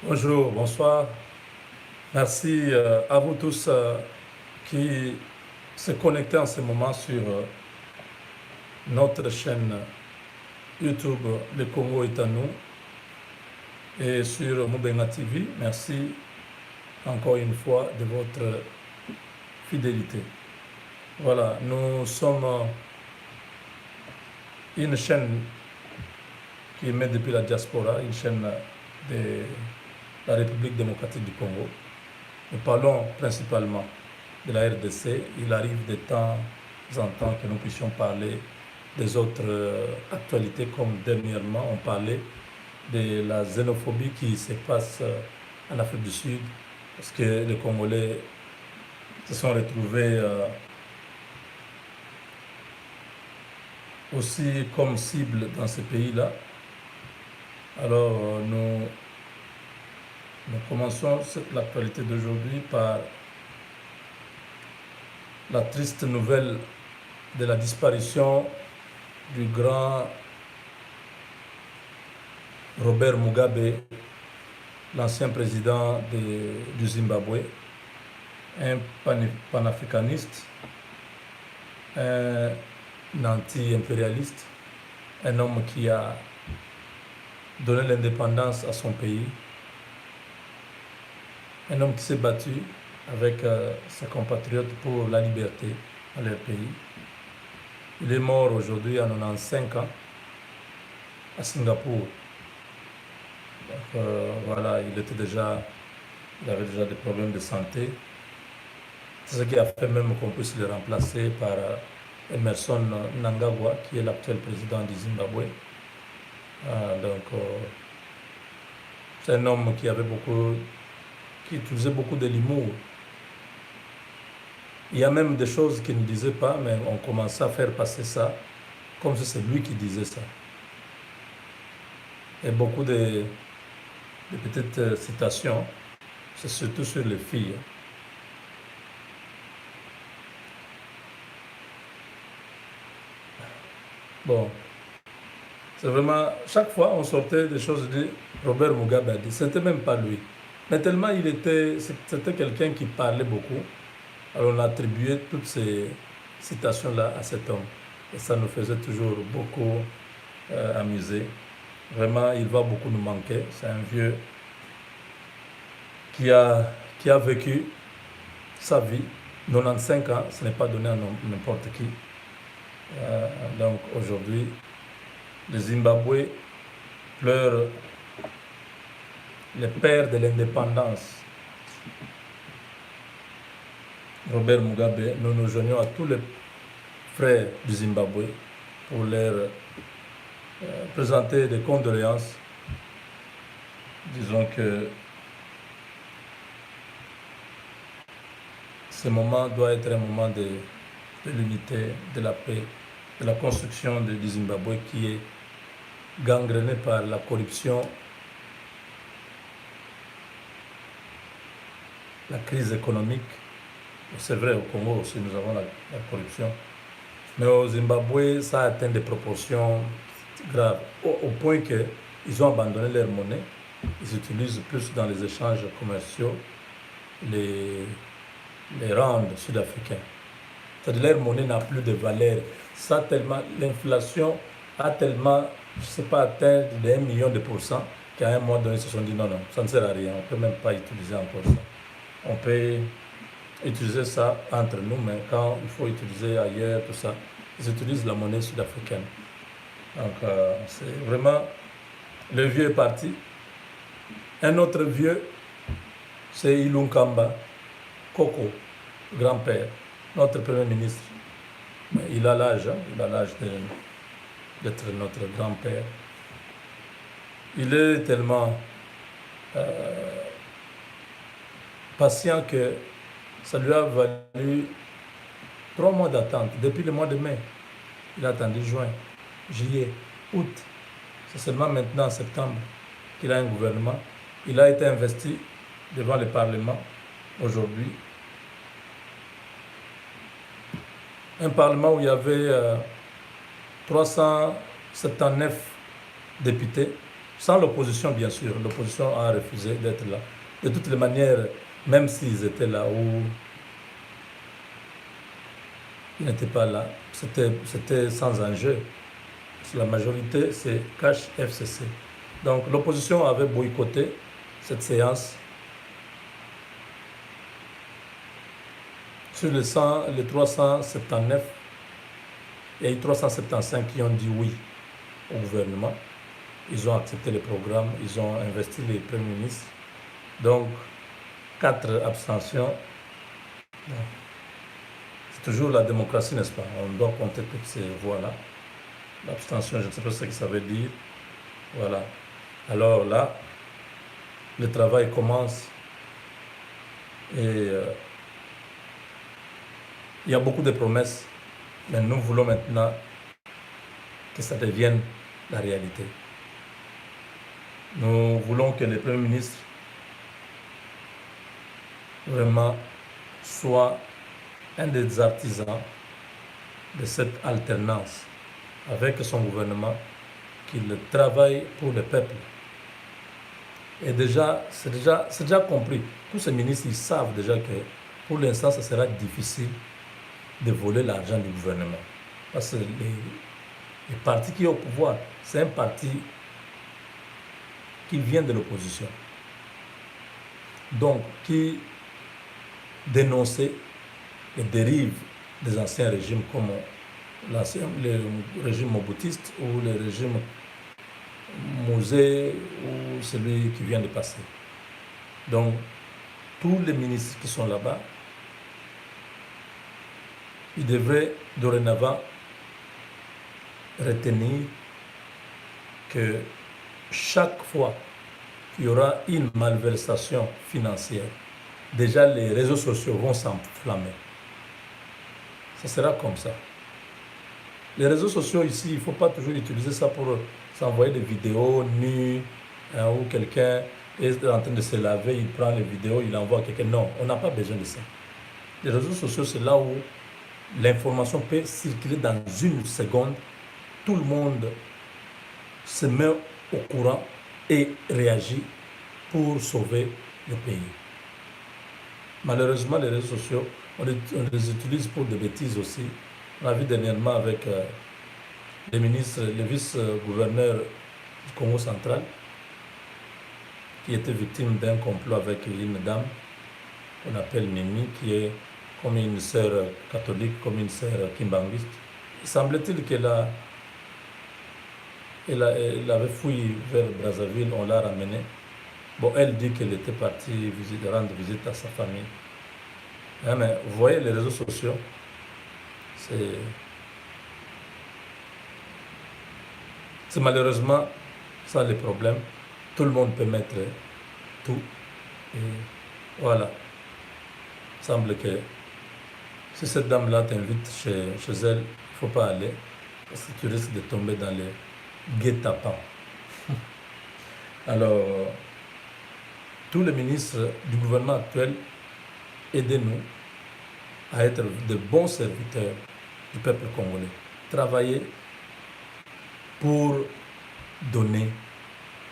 Bonjour, bonsoir. Merci à vous tous qui se connectez en ce moment sur notre chaîne YouTube Le Congo est à nous et sur Mubenga TV. Merci encore une fois de votre fidélité. Voilà, nous sommes une chaîne qui émet depuis la diaspora, une chaîne de la République démocratique du Congo. Nous parlons principalement de la RDC. Il arrive de temps en temps que nous puissions parler des autres actualités, comme dernièrement on parlait de la xénophobie qui se passe en Afrique du Sud, parce que les Congolais se sont retrouvés aussi comme cible dans ce pays-là. Alors nous commençons l'actualité d'aujourd'hui par la triste nouvelle de la disparition du grand Robert Mugabe, l'ancien président du Zimbabwe, un panafricaniste, un anti-impérialiste, un homme qui a donné l'indépendance à son pays, un homme qui s'est battu avec ses compatriotes pour la liberté dans leur pays. Il est mort aujourd'hui à 95 ans à Singapour. Donc, voilà, il avait déjà des problèmes de santé. C'est ce qui a fait même qu'on puisse le remplacer par Emerson Mnangagwa, qui est l'actuel président du Zimbabwe. C'est un homme qui utilisait beaucoup de l'humour. Il y a même des choses qu'il ne disait pas, mais on commençait à faire passer ça comme si c'est lui qui disait ça. Et beaucoup de petites citations, c'est surtout sur les filles. Bon, c'est vraiment, chaque fois on sortait des choses de Robert Mugabe a dit, c'était même pas lui. Mais tellement c'était quelqu'un qui parlait beaucoup, alors on attribuait toutes ces citations-là à cet homme. Et ça nous faisait toujours beaucoup amuser. Vraiment, il va beaucoup nous manquer. C'est un vieux qui a vécu sa vie. 95 ans, ce n'est pas donné à n'importe qui. Donc aujourd'hui, le Zimbabwe pleure les pères de l'indépendance. Robert Mugabe, nous nous joignons à tous les frères du Zimbabwe pour leur présenter des condoléances. Disons que ce moment doit être un moment de l'unité, de la paix, de la construction du Zimbabwe qui est gangréné par la corruption, la crise économique. C'est vrai, au Congo aussi, nous avons la corruption. Mais au Zimbabwe, ça a atteint des proportions graves, au point qu'ils ont abandonné leur monnaie. Ils utilisent plus dans les échanges commerciaux les rands sud-africains. C'est-à-dire leur monnaie n'a plus de valeur. L'inflation a tellement, je ne sais pas, atteint de 1 million de pourcents qu'à un moment donné, ils se sont dit non, non, ça ne sert à rien, on ne peut même pas utiliser encore ça. On peut utiliser ça entre nous, mais quand il faut utiliser ailleurs, tout ça, ils utilisent la monnaie sud-africaine. Donc, c'est vraiment... Le vieux est parti. Un autre vieux, c'est Ilunkamba Koko, grand-père, notre premier ministre. Mais il a l'âge, d'être notre grand-père. Il est tellement patient que ça lui a valu 3 mois d'attente. Depuis le mois de mai, il a attendu juin, juillet, août. C'est seulement maintenant, en septembre, qu'il a un gouvernement. Il a été investi devant le Parlement aujourd'hui. Un Parlement où il y avait 379 députés. Sans l'opposition, bien sûr. L'opposition a refusé d'être là. De toutes les manières, même s'ils étaient là où ils n'étaient pas là, c'était sans enjeu. La majorité, c'est Cash FCC. Donc l'opposition avait boycotté cette séance. Sur les 379, il y a eu 375 qui ont dit oui au gouvernement. Ils ont accepté le programme, ils ont investi les premiers ministres. Donc, 4 abstentions. C'est toujours la démocratie, n'est-ce pas? On doit compter toutes ces voix-là. L'abstention, je ne sais pas ce que ça veut dire. Voilà. Alors là, le travail commence et il y a beaucoup de promesses, mais nous voulons maintenant que ça devienne la réalité. Nous voulons que le Premier ministre vraiment soit un des artisans de cette alternance avec son gouvernement, qu'il travaille pour le peuple. Et déjà, c'est déjà compris. Tous ces ministres, ils savent déjà que pour l'instant, ce sera difficile de voler l'argent du gouvernement. Parce que les partis qui sont au pouvoir, c'est un parti qui vient de l'opposition. Donc, qui dénonçait les dérives des anciens régimes comme le régime mobutiste ou le régime Mosé ou celui qui vient de passer. Donc, tous les ministres qui sont là-bas, ils devraient dorénavant retenir que chaque fois qu'il y aura une malversation financière, déjà les réseaux sociaux vont s'enflammer. Ça sera comme ça. Les réseaux sociaux ici, il ne faut pas toujours utiliser ça pour s'envoyer des vidéos nues, où quelqu'un est en train de se laver, il prend les vidéos, il envoie à quelqu'un. Non, on n'a pas besoin de ça. Les réseaux sociaux, c'est là où l'information peut circuler dans une seconde. Tout le monde se met au courant et réagit pour sauver le pays. Malheureusement, les réseaux sociaux, on les utilise pour des bêtises aussi. On a vu dernièrement avec les ministres, le vice-gouverneur du Congo central, qui était victime d'un complot avec une dame qu'on appelle Mimi, qui est comme une sœur catholique, comme une sœur kimbanguiste. Semble-t-il qu'elle elle avait fui vers Brazzaville, on l'a ramenée. Bon, elle dit qu'elle était partie rendre visite à sa famille. Hein, mais vous voyez, les réseaux sociaux, c'est malheureusement ça le problème. Tout le monde peut mettre tout. Et voilà. Il semble que si cette dame-là t'invite chez elle, il ne faut pas aller. Parce que tu risques de tomber dans les guet-apens. Alors, tous les ministres du gouvernement actuel, aidez-nous à être de bons serviteurs du peuple congolais. Travailler pour donner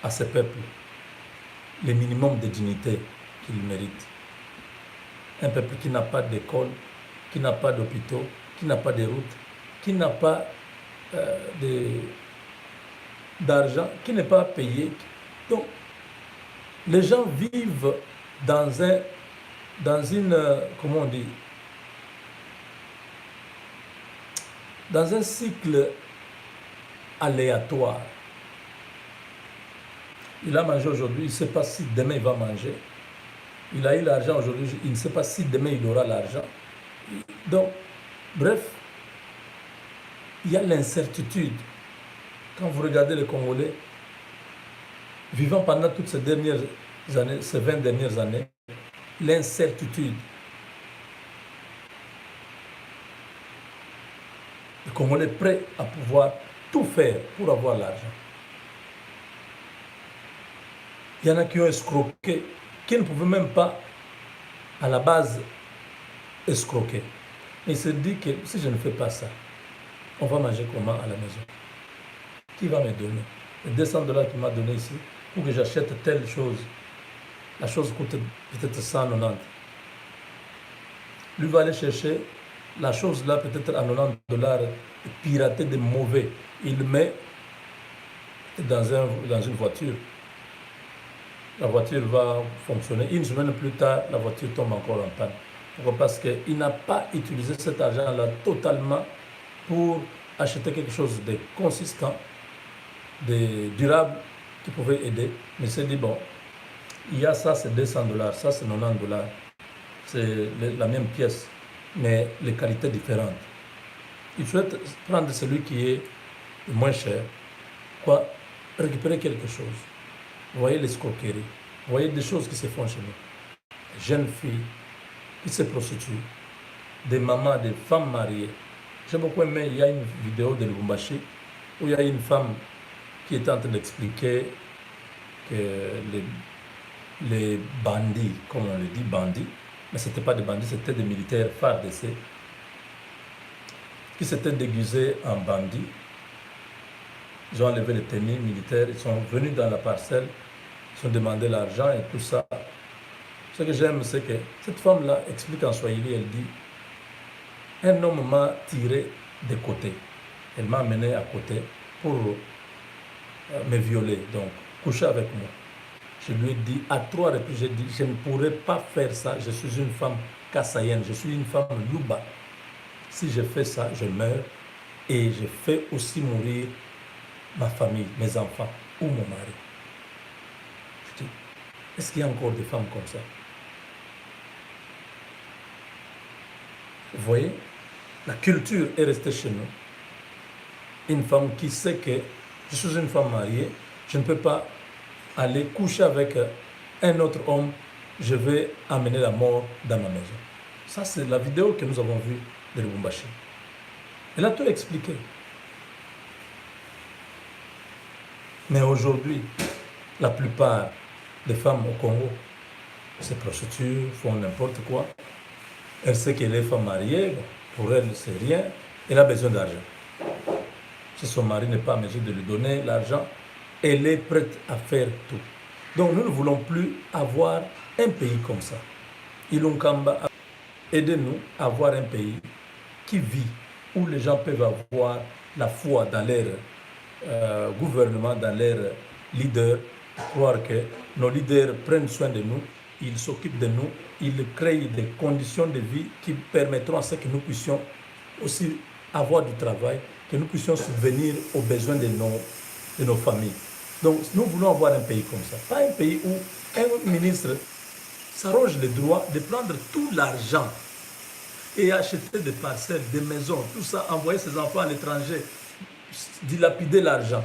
à ce peuple le minimum de dignité qu'il mérite. Un peuple qui n'a pas d'école, qui n'a pas d'hôpitaux, qui n'a pas de routes, qui n'a pas d'argent, qui n'est pas payé. Donc, les gens vivent dans une, comment on dit, dans un cycle aléatoire. Il a mangé aujourd'hui, il ne sait pas si demain il va manger. Il a eu l'argent aujourd'hui, il ne sait pas si demain il aura l'argent. Donc, bref, il y a l'incertitude. Quand vous regardez les Congolais, vivant pendant toutes ces dernières années, ces 20 dernières années, l'incertitude. Le Congolais est prêt à pouvoir tout faire pour avoir l'argent. Il y en a qui ont escroqué, qui ne pouvaient même pas, à la base, escroquer. Mais il se dit que si je ne fais pas ça, on va manger comment à la maison? Qui va me donner? les 200 dollars qu'il m'a donné ici, pour que j'achète telle chose, la chose coûte peut-être 190. Lui va aller chercher la chose là, peut-être à 90 dollars, piratée de mauvais. Il le met dans une voiture. La voiture va fonctionner. Une semaine plus tard, la voiture tombe encore en panne. Pourquoi? Parce qu'il n'a pas utilisé cet argent-là totalement pour acheter quelque chose de consistant, de durable, qui pouvait aider. Mais il s'est dit, bon, il y a ça, c'est 200 dollars, ça, c'est 90 dollars. C'est la même pièce, mais les qualités différentes. Il souhaite prendre celui qui est le moins cher, quoi, récupérer quelque chose. Vous voyez l'escroquerie, vous voyez des choses qui se font chez nous. Des jeunes filles qui se prostituent, des mamans, des femmes mariées. J'ai beaucoup aimé, il y a une vidéo de Lubumbashi où il y a une femme qui était en train d'expliquer que les bandits, comme on le dit, bandits, mais ce n'étaient pas des bandits, c'était des militaires FARDC qui s'étaient déguisés en bandits. Ils ont enlevé les tenues militaires, ils sont venus dans la parcelle, ils ont demandé l'argent et tout ça. Ce que j'aime, c'est que cette femme-là explique en Swahili, elle dit, un homme m'a tiré de côté. Elle m'a amené à côté pour me violer, donc coucher avec moi. Je lui ai dit à 3 reprises, j'ai dit, je ne pourrais pas faire ça, je suis une femme kassaïenne, je suis une femme Luba. Si je fais ça, je meurs et je fais aussi mourir ma famille, mes enfants ou mon mari. Je dis, est-ce qu'il y a encore des femmes comme ça? Vous voyez, la culture est restée chez nous. Une femme qui sait que je suis une femme mariée, je ne peux pas aller coucher avec un autre homme, je vais amener la mort dans ma maison. Ça, c'est la vidéo que nous avons vue de Lubumbashi. Elle a tout expliqué. Mais aujourd'hui, la plupart des femmes au Congo se prostituent, font n'importe quoi. Elle sait qu'elle est femme mariée, pour elle, c'est rien. Elle a besoin d'argent. Si son mari n'est pas en mesure de lui donner l'argent, elle est prête à faire tout. Donc nous ne voulons plus avoir un pays comme ça. Ilunkamba, aidez-nous à avoir un pays qui vit, où les gens peuvent avoir la foi dans leur gouvernement, dans leurs leaders, croire que nos leaders prennent soin de nous, ils s'occupent de nous, ils créent des conditions de vie qui permettront à ce que nous puissions aussi avoir du travail, que nous puissions subvenir aux besoins de nos familles. Donc nous voulons avoir un pays comme ça, pas un pays où un ministre s'arroge le droit de prendre tout l'argent et acheter des parcelles, des maisons, tout ça, envoyer ses enfants à l'étranger, dilapider l'argent.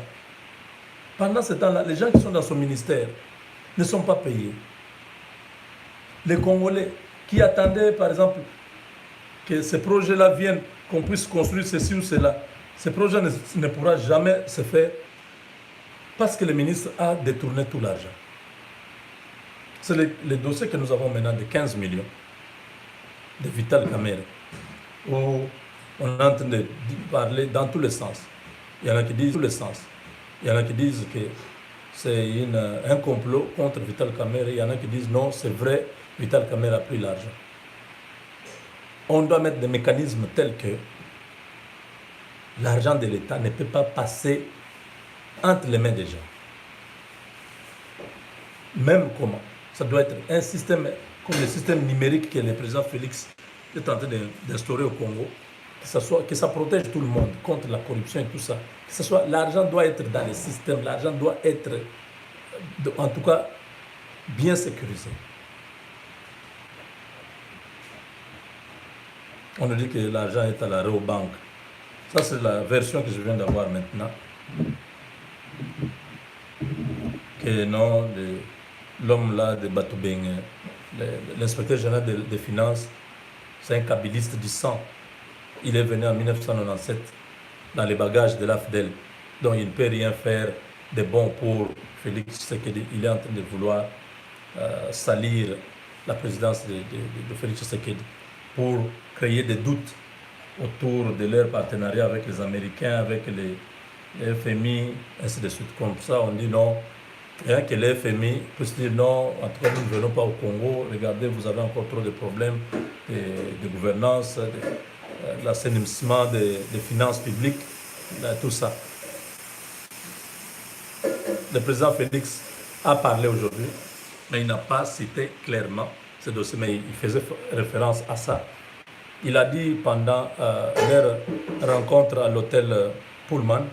Pendant ce temps-là, les gens qui sont dans son ministère ne sont pas payés. Les Congolais qui attendaient, par exemple, que ces projets-là viennent, qu'on puisse construire ceci ou cela, ce projet ne pourra jamais se faire parce que le ministre a détourné tout l'argent. C'est le dossier que nous avons maintenant de 15 millions de Vital Kamerhe, où on est en train de parler dans tous les sens. Il y en a qui disent tous les sens. Il y en a qui disent que c'est un complot contre Vital Kamerhe. Il y en a qui disent non, c'est vrai, Vital Kamerhe a pris l'argent. On doit mettre des mécanismes tels que l'argent de l'État ne peut pas passer entre les mains des gens. Même comment? Ça doit être un système comme le système numérique que le président Félix est en train d'instaurer au Congo, que ça protège tout le monde contre la corruption et tout ça. L'argent doit être dans le système, l'argent doit être, en tout cas, bien sécurisé. On nous dit que l'argent est à l'arrêt aux banques. Ça, c'est la version que je viens d'avoir maintenant. Que non, l'homme là de Batoubeng, l'inspecteur général des finances, c'est un kabiliste du sang. Il est venu en 1997 dans les bagages de l'AFDEL. Donc il ne peut rien faire de bon pour Félix Tshisekedi. Il est en train de vouloir salir la présidence de Félix Tshisekedi pour créer des doutes autour de leur partenariat avec les Américains, avec le FMI, ainsi de suite. Comme ça, on dit non. Rien que le FMI puisse dire non, en tout cas, nous ne venons pas au Congo. Regardez, vous avez encore trop de problèmes de gouvernance, l'assainissement des finances publiques, tout ça. Le président Félix a parlé aujourd'hui, mais il n'a pas cité clairement ce dossier, mais il faisait référence à ça. Il a dit pendant leur rencontre à l'hôtel Pullman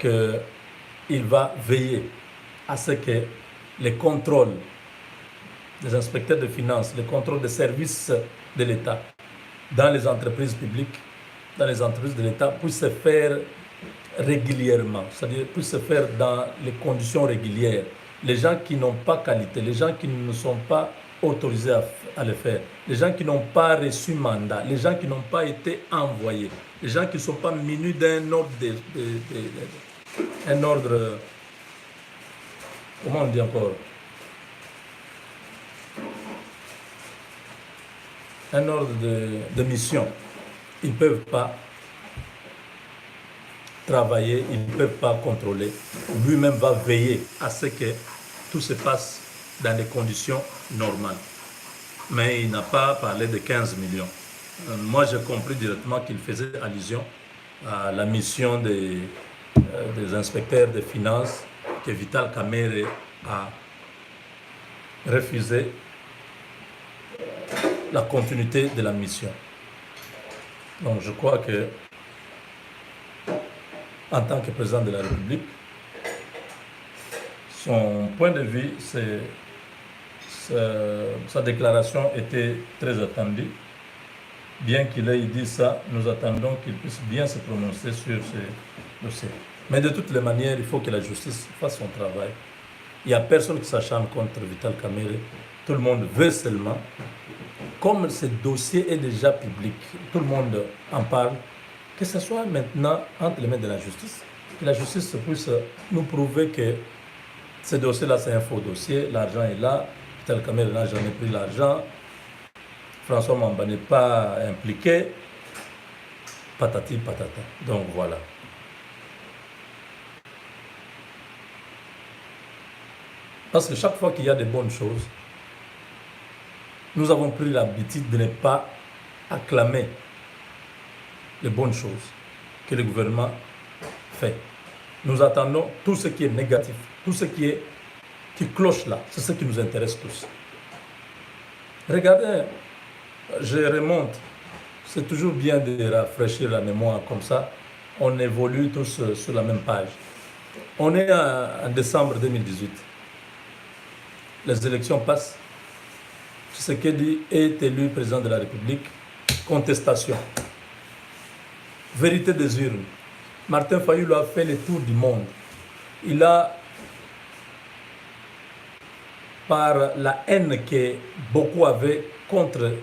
qu'il va veiller à ce que les contrôles des inspecteurs de finances, les contrôles des services de l'État dans les entreprises publiques, dans les entreprises de l'État, puissent se faire régulièrement, c'est-à-dire puissent se faire dans les conditions régulières. Les gens qui n'ont pas qualité, les gens qui ne sont pas autorisés à le faire, les gens qui n'ont pas reçu mandat, les gens qui n'ont pas été envoyés, les gens qui ne sont pas munis d'un ordre, un ordre, comment on dit encore, un ordre de mission. Ils ne peuvent pas travailler, ils ne peuvent pas contrôler. Lui-même va veiller à ce que tout se passe dans des conditions normales. Mais il n'a pas parlé de 15 millions. Moi, j'ai compris directement qu'il faisait allusion à la mission des inspecteurs des finances que Vital Kamerhe a refusé la continuité de la mission. Donc je crois que en tant que président de la République, son point de vue, sa déclaration était très attendue. Bien qu'il ait dit ça, nous attendons qu'il puisse bien se prononcer sur ce dossier. Mais de toutes les manières, il faut que la justice fasse son travail. Il n'y a personne qui s'acharne contre Vital Kamerhe. Tout le monde veut seulement, comme ce dossier est déjà public, tout le monde en parle, que ce soit maintenant entre les mains de la justice, que la justice puisse nous prouver que ce dossier-là, c'est un faux dossier, l'argent est là, Vital Kamerhe n'a jamais pris l'argent, François Mamba n'est pas impliqué, patati patata. Donc voilà. Parce que chaque fois qu'il y a de bonnes choses, nous avons pris l'habitude de ne pas acclamer les bonnes choses que le gouvernement fait. Nous attendons tout ce qui est négatif, tout ce qui cloche là, c'est ce qui nous intéresse tous. Regardez, je remonte, c'est toujours bien de rafraîchir la mémoire comme ça, on évolue tous sur la même page. On est en décembre 2018, les élections passent, Tshisekedi est élu président de la République, contestation. Vérité des urnes. Martin Fayulu a fait le tour du monde. Il a, par la haine que beaucoup avaient contre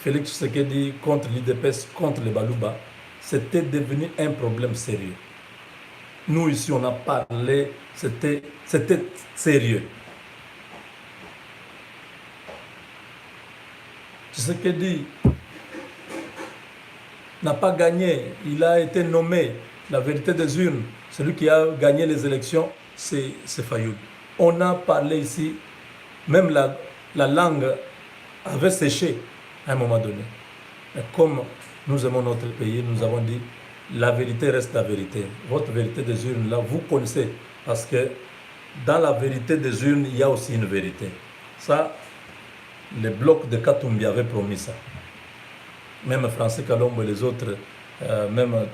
Félix Tshisekedi, contre l'IDPS, contre les Baluba, c'était devenu un problème sérieux. Nous ici, on a parlé, c'était sérieux. Tshisekedi n'a pas gagné, il a été nommé. La vérité des urnes, celui qui a gagné les élections, c'est Fayulu. On a parlé ici, même la langue avait séché à un moment donné. Mais comme nous aimons notre pays, nous avons dit, la vérité reste la vérité. Votre vérité des urnes, là, vous connaissez, parce que dans la vérité des urnes, il y a aussi une vérité. Ça, les blocs de Katumbi avaient promis ça. Même Français Kalombo et les autres, même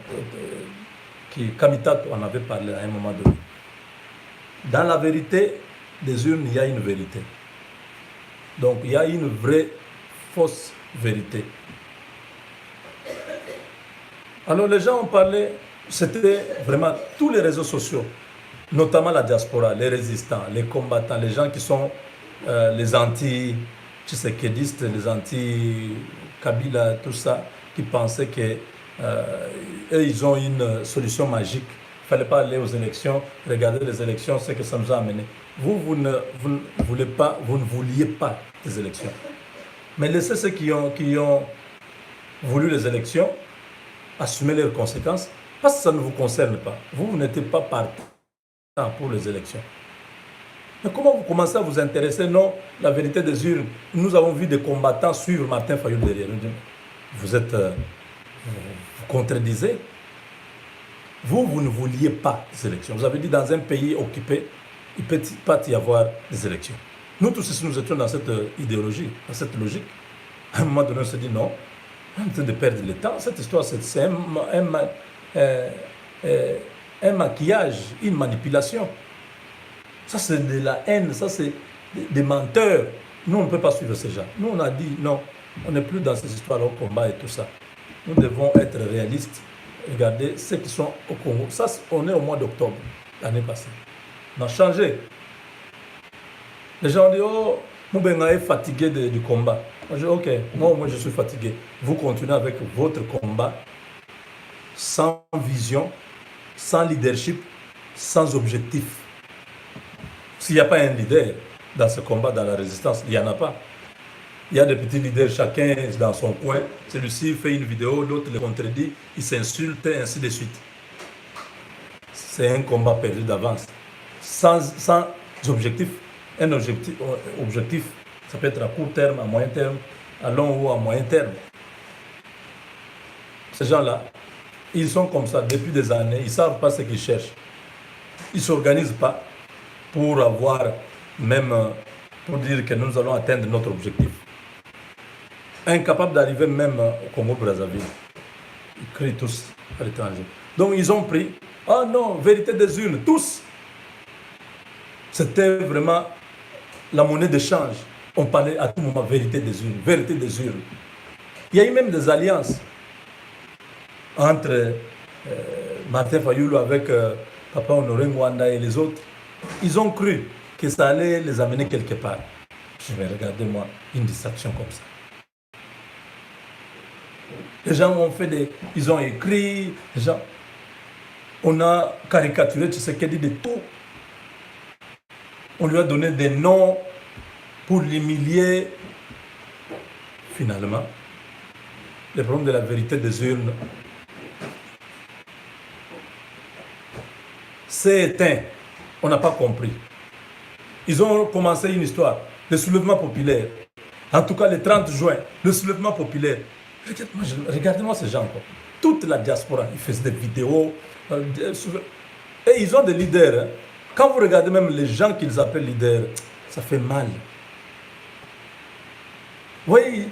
Kamitat en avait parlé à un moment donné. Dans la vérité des urnes, il y a une vérité. Donc il y a une vraie fausse vérité. Alors les gens ont parlé, c'était vraiment tous les réseaux sociaux, notamment la diaspora, les résistants, les combattants, les gens qui sont les anti-tshisekedistes, les anti-Kabila, tout ça, qui pensaient que eux, ils ont une solution magique. Il ne fallait pas aller aux élections, regarder les élections, c'est que ça nous a amené. Vous ne vouliez pas des élections. Mais laissez ceux qui ont voulu les élections assumer leurs conséquences Parce que ça ne vous concerne pas. Vous n'êtes pas partant pour les élections. Mais comment vous commencez à vous intéresser? Non, la vérité des urnes. Nous avons vu des combattants suivre Martin Fayulu derrière. Vous êtes... vous contredisez. Vous ne vouliez pas des élections. Vous avez dit dans un pays occupé, il ne peut pas y avoir des élections. Nous tous ici, nous étions dans cette idéologie, dans cette logique. À un moment donné, on se dit non, on est en train de perdre le temps. Cette histoire, c'est un maquillage, une manipulation. Ça, c'est de la haine, ça, c'est des menteurs. Nous, on ne peut pas suivre ces gens. Nous, on a dit non, on n'est plus dans ces histoires au combat et tout ça. Nous devons être réalistes. Regardez ceux qui sont au Congo. Ça, on est au mois d'octobre, l'année passée. On a changé. Les gens disent, oh, Moubenga est fatigué du combat. Moi, je dis, ok, moi, je suis fatigué. Vous continuez avec votre combat sans vision, sans leadership, sans objectif. S'il n'y a pas un leader dans ce combat, dans la résistance, il n'y en a pas. Il y a des petits leaders, chacun dans son coin. Celui-ci fait une vidéo, l'autre le contredit, il s'insulte, et ainsi de suite. C'est un combat perdu d'avance. Sans objectif. Un objectif, ça peut être à court terme, à moyen terme, à long ou à moyen terme. Ces gens-là, ils sont comme ça depuis des années, ils ne savent pas ce qu'ils cherchent. Ils ne s'organisent pas pour avoir, même pour dire que nous allons atteindre notre objectif. Incapables d'arriver même au Congo-Brazzaville. Ils crient tous à l'étranger. Donc ils ont pris, ah non, vérité des urnes, tous. C'était vraiment la monnaie d'échange. On parlait à tout moment vérité des urnes, vérité des urnes. Il y a eu même des alliances entre Martin Fayulu avec Papa Honoré Mwanda et les autres. Ils ont cru que ça allait les amener quelque part. Je vais regarder moi une distraction comme ça. Les gens ont fait ils ont écrit, les gens, on a caricaturé Tshisekedi de tout. On lui a donné des noms pour l'humilier. Finalement, le problème de la vérité des urnes s'est éteint. On n'a pas compris. Ils ont commencé une histoire, le soulèvement populaire. En tout cas, le 30 juin, le soulèvement populaire. Regardez-moi ces gens, quoi. Toute la diaspora, ils faisaient des vidéos. Et ils ont des leaders. Hein. Quand vous regardez même les gens qu'ils appellent leaders, ça fait mal. Vous voyez,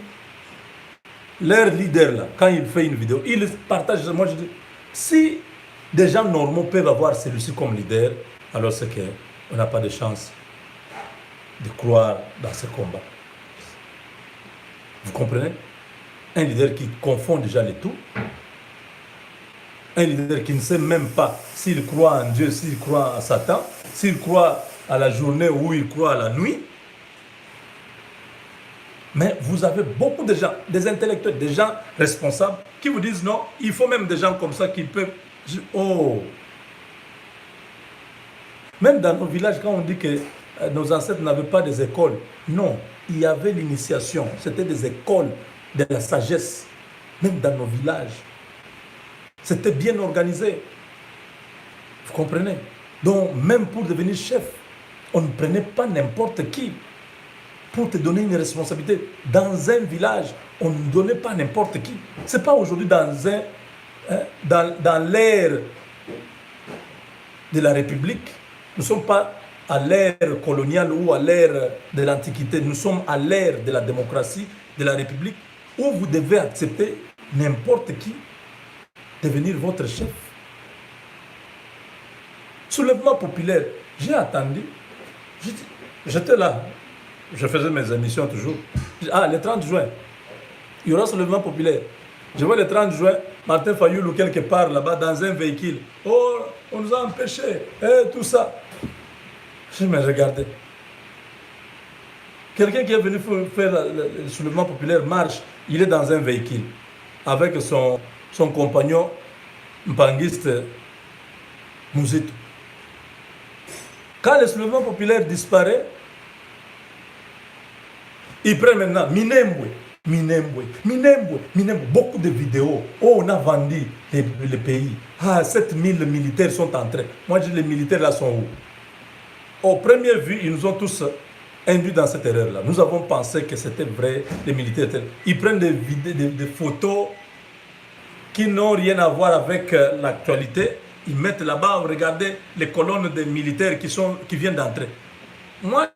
leur leader, là, quand il fait une vidéo, il partage. Moi, je dis, si des gens normaux peuvent avoir celui-ci comme leader, alors c'est qu'on n'a pas de chance de croire dans ce combat. Vous comprenez? Un leader qui confond déjà les tout. Un leader qui ne sait même pas s'il croit en Dieu, s'il croit à Satan, s'il croit à la journée ou il croit à la nuit. Mais vous avez beaucoup de gens, des intellectuels, des gens responsables qui vous disent non, il faut même des gens comme ça qui peuvent... Oh! Même dans nos villages, quand on dit que nos ancêtres n'avaient pas des écoles, non, il y avait l'initiation, c'était des écoles de la sagesse, même dans nos villages. C'était bien organisé. Vous comprenez? Donc, même pour devenir chef, on ne prenait pas n'importe qui pour te donner une responsabilité. Dans un village, on ne donnait pas n'importe qui. Ce n'est pas aujourd'hui dans l'ère de la République. Nous ne sommes pas à l'ère coloniale ou à l'ère de l'Antiquité. Nous sommes à l'ère de la démocratie, de la République, où vous devez accepter n'importe qui devenir votre chef. Soulèvement populaire, j'ai attendu, j'étais là, je faisais mes émissions toujours. Ah, le 30 juin, il y aura soulèvement populaire. Je vois le 30 juin, Martin Fayulu quelque part là-bas dans un véhicule. Oh, on nous a empêchés, tout ça. Je me regardais. Quelqu'un qui est venu faire le soulèvement populaire marche, il est dans un véhicule avec son compagnon mpangiste Mouzito. Quand le soulèvement populaire disparaît, il prend maintenant Minembwe. Minembwe, Minembwe, Minembwe. Beaucoup de vidéos. Oh, on a vendu le pays. Ah, 7000 militaires sont entrés. Moi, je dis, les militaires là sont où? Au premier vue, ils nous ont tous induits dans cette erreur-là. Nous avons pensé que c'était vrai, les militaires. Ils prennent des vidéos, des photos qui n'ont rien à voir avec l'actualité. Ils mettent là-bas, regardez les colonnes des militaires qui viennent d'entrer. Moi,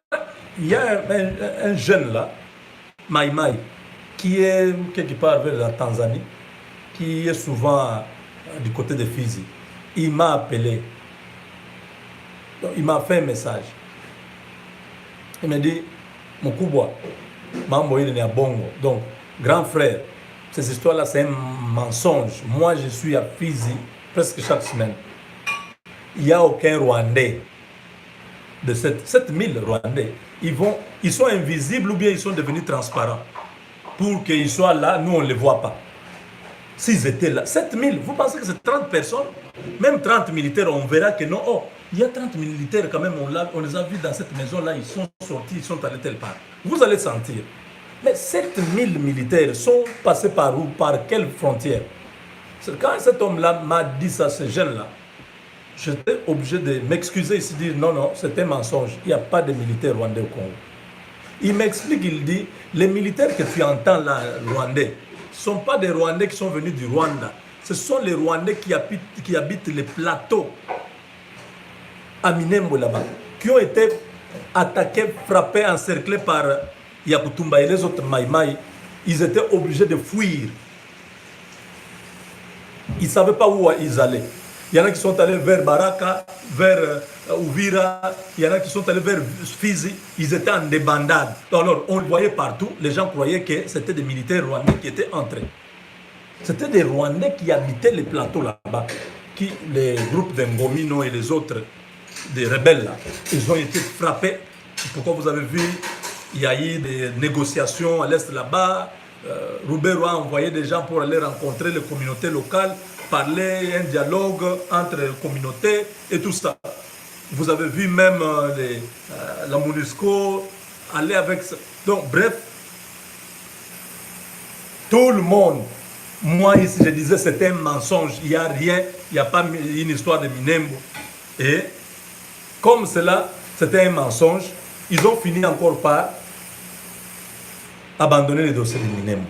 il y a un jeune là, Maïmaï, qui est quelque part vers la Tanzanie, qui est souvent du côté de Fizi. Il m'a appelé. Donc, il m'a fait un message. Il m'a dit, Mokubwa, Mambo il est à Bongo. Donc, grand frère, ces histoires-là, c'est un mensonge. Moi, je suis à Fizi presque chaque semaine. Il n'y a aucun Rwandais de 7000 Rwandais. Ils sont invisibles ou bien ils sont devenus transparents. Pour qu'ils soient là, nous, on ne les voit pas. S'ils étaient là, 7000, vous pensez que c'est 30 personnes? Même 30 militaires, on verra que non. Oh, il y a 30 militaires quand même, on les a vus dans cette maison-là, ils sont sortis, ils sont allés telle part. Vous allez sentir. Mais 7000 militaires sont passés par où? Par quelle frontière? Quand cet homme-là m'a dit ça, ce jeune-là, j'étais obligé de m'excuser ici, dire non, non, c'est un mensonge. Il n'y a pas de militaires rwandais au Congo. Il m'explique, il dit, les militaires que tu entends là, rwandais, ne sont pas des Rwandais qui sont venus du Rwanda. Ce sont les Rwandais qui habitent les plateaux à Minembwe là-bas, qui ont été attaqués, frappés, encerclés par Yakutumba et les autres Maïmaï. Ils étaient obligés de fuir. Ils ne savaient pas où ils allaient. Il y en a qui sont allés vers Baraka, vers Uvira, il y en a qui sont allés vers Fizi, ils étaient en débandade. Alors, on le voyait partout, les gens croyaient que c'était des militaires rwandais qui étaient entrés. C'était des Rwandais qui habitaient les plateaux là-bas, les groupes de Ngomino et les autres, des rebelles là, ils ont été frappés. Pourquoi vous avez vu, il y a eu des négociations à l'est là-bas, Roubero a envoyé des gens pour aller rencontrer les communautés locales, parler, un dialogue entre les communautés et tout ça. Vous avez vu même la MONUSCO aller avec ça. Donc, bref, tout le monde, moi ici je disais c'était un mensonge, il n'y a rien, il n'y a pas une histoire de Minembwe. Et comme cela, c'était un mensonge, ils ont fini encore par abandonner les dossiers de Minembwe.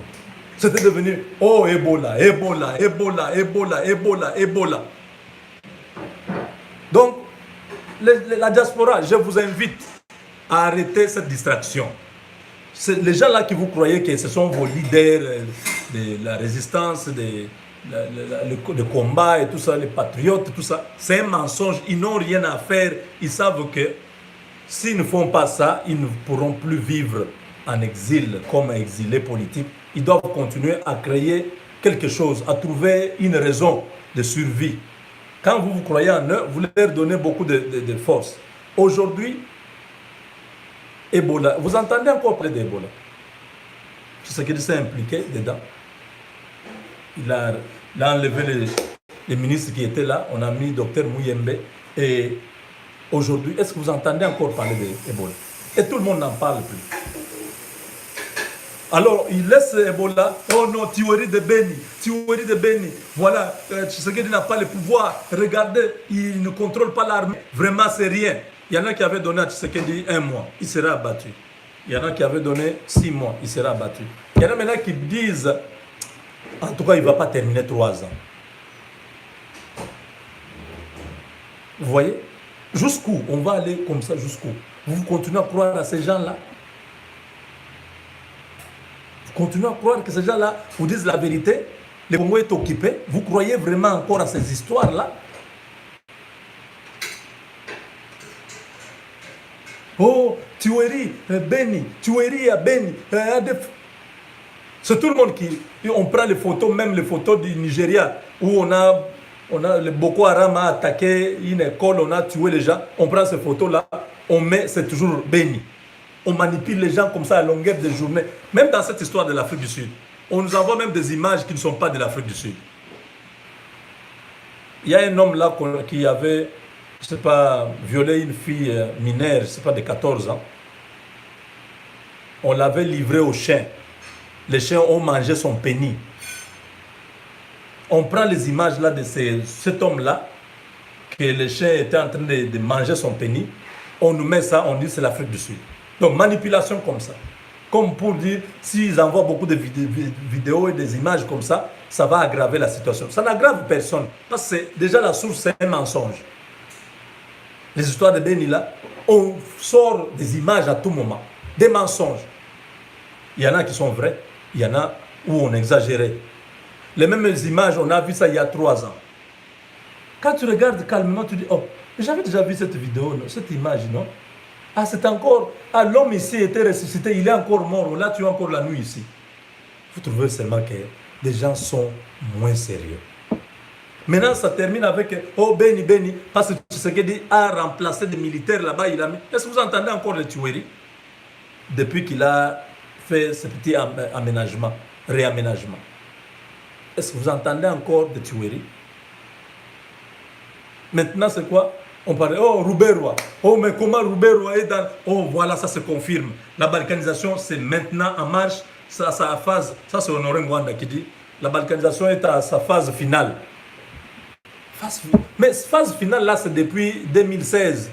C'était devenu, oh, Ebola, Ebola, Ebola, Ebola, Ebola, Ebola. Donc, la diaspora, je vous invite à arrêter cette distraction. Les gens là qui vous croyez que ce sont vos leaders de la résistance, de combat et tout ça, les patriotes, tout ça, c'est un mensonge. Ils n'ont rien à faire. Ils savent que s'ils ne font pas ça, ils ne pourront plus vivre en exil comme exilés politiques. Ils doivent continuer à créer quelque chose, à trouver une raison de survie. Quand vous croyez en eux, vous leur donnez beaucoup de force. Aujourd'hui, Ebola, vous entendez encore parler d'Ebola? C'est ce qu'il s'est impliqué dedans. Il a enlevé les ministres qui étaient là, on a mis Dr Muyembe. Et aujourd'hui, est-ce que vous entendez encore parler d'Ebola? Et tout le monde n'en parle plus. Alors, il laisse Ebola. Oh non, Tiweri de Beni. Voilà, Tshisekedi n'a pas le pouvoir. Regardez, il ne contrôle pas l'armée. Vraiment, c'est rien. Il y en a qui avaient donné à Tshisekedi 1 mois, il sera abattu. Il y en a qui avaient donné 6 mois, il sera abattu. Il y en a maintenant qui disent, en tout cas, il ne va pas terminer 3 ans. Vous voyez? Jusqu'où? On va aller comme ça, jusqu'où? Vous continuez à croire à ces gens-là? Continuez à croire que ces gens-là vous disent la vérité, le Congo est occupé, vous croyez vraiment encore à ces histoires-là? Oh, Tiweri, Beni, Tiweri à Beni. C'est tout le monde qui... On prend les photos, même les photos du Nigeria, où on a le Boko Haram a attaqué une école, on a tué les gens. On prend ces photos-là, on met, c'est toujours Beni. On manipule les gens comme ça à longueur de journée. Même dans cette histoire de l'Afrique du Sud, on nous envoie même des images qui ne sont pas de l'Afrique du Sud. Il y a un homme là qui avait, je ne sais pas, violé une fille mineure, je ne sais pas, de 14 ans. On l'avait livré aux chiens. les chiens ont mangé son pénis. On prend les images là de cet homme-là, que les chiens étaient en train de manger son pénis. On nous met ça, on dit c'est l'Afrique du Sud. Donc manipulation comme ça. Comme pour dire, s'ils envoient beaucoup de vidéos et des images comme ça va aggraver la situation. Ça n'aggrave personne. Parce que déjà la source, c'est un mensonge. Les histoires de Beni là, on sort des images à tout moment. Des mensonges. Il y en a qui sont vrais, il y en a où on exagérait. Les mêmes images, on a vu ça il y a 3 ans. Quand tu regardes calmement, tu dis, oh, j'avais déjà vu cette vidéo, cette image, non? Ah, c'est encore, ah, l'homme ici était ressuscité, il est encore mort, là tu es encore la nuit ici. Vous trouvez seulement que les gens sont moins sérieux. Maintenant, ça termine avec, oh, Beni, Beni, parce que Tshisekedi a remplacé des militaires là-bas, il a mis. Est-ce que vous entendez encore les tueries? Depuis qu'il a fait ce petit aménagement, réaménagement. Est-ce que vous entendez encore des tueries? Maintenant, c'est quoi? On parle, oh, Rouberois. Oh, mais comment Rouberois est dans... Oh, voilà, ça se confirme. La balkanisation, c'est maintenant en marche. Ça a phase... Ça, c'est Honoré Ngwanda qui dit, la balkanisation est à sa phase finale. Mais phase finale, là, c'est depuis 2016.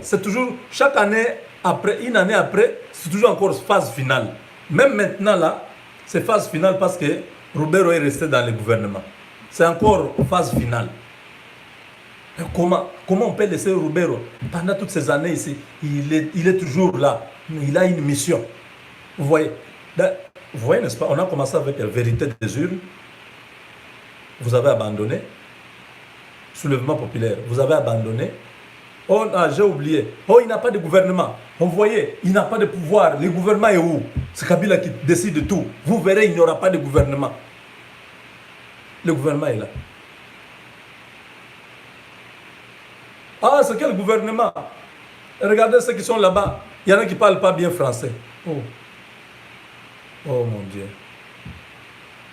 C'est toujours, chaque année, après, une année après, c'est toujours encore phase finale. Même maintenant, là, c'est phase finale parce que Rouberois est resté dans le gouvernement. C'est encore phase finale. Comment on peut laisser Rouberois pendant toutes ces années ici? Il est toujours là. Il a une mission. Vous voyez, n'est-ce pas? On a commencé avec la vérité des urnes. Vous avez abandonné. Soulèvement populaire. Vous avez abandonné. Oh, ah, j'ai oublié. Oh, il n'a pas de gouvernement. Vous voyez, il n'a pas de pouvoir. Le gouvernement est où? C'est Kabila qui décide de tout. Vous verrez, il n'y aura pas de gouvernement. Le gouvernement est là. Ah, c'est quel gouvernement? Regardez ceux qui sont là-bas. Il y en a qui ne parlent pas bien français. Oh, oh mon Dieu.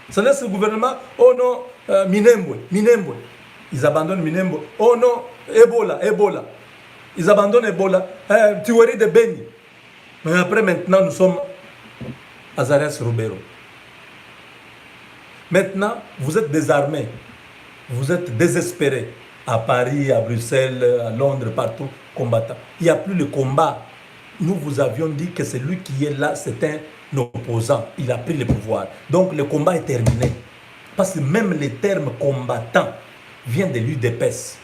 Ce n'est ce gouvernement. Oh non, Minembwe. Ils abandonnent Minembwe. Oh non, Ebola. Ils abandonnent Ebola. Tuerie de Beni. Mais après, maintenant, nous sommes Azarias Rouberois. Maintenant, vous êtes désarmés. Vous êtes désespérés. À Paris, à Bruxelles, à Londres, partout, combattant. Il n'y a plus le combat. Nous vous avions dit que celui qui est là, c'est un opposant. Il a pris le pouvoir. Donc le combat est terminé. Parce que même les termes combattants viennent de l'UDPS.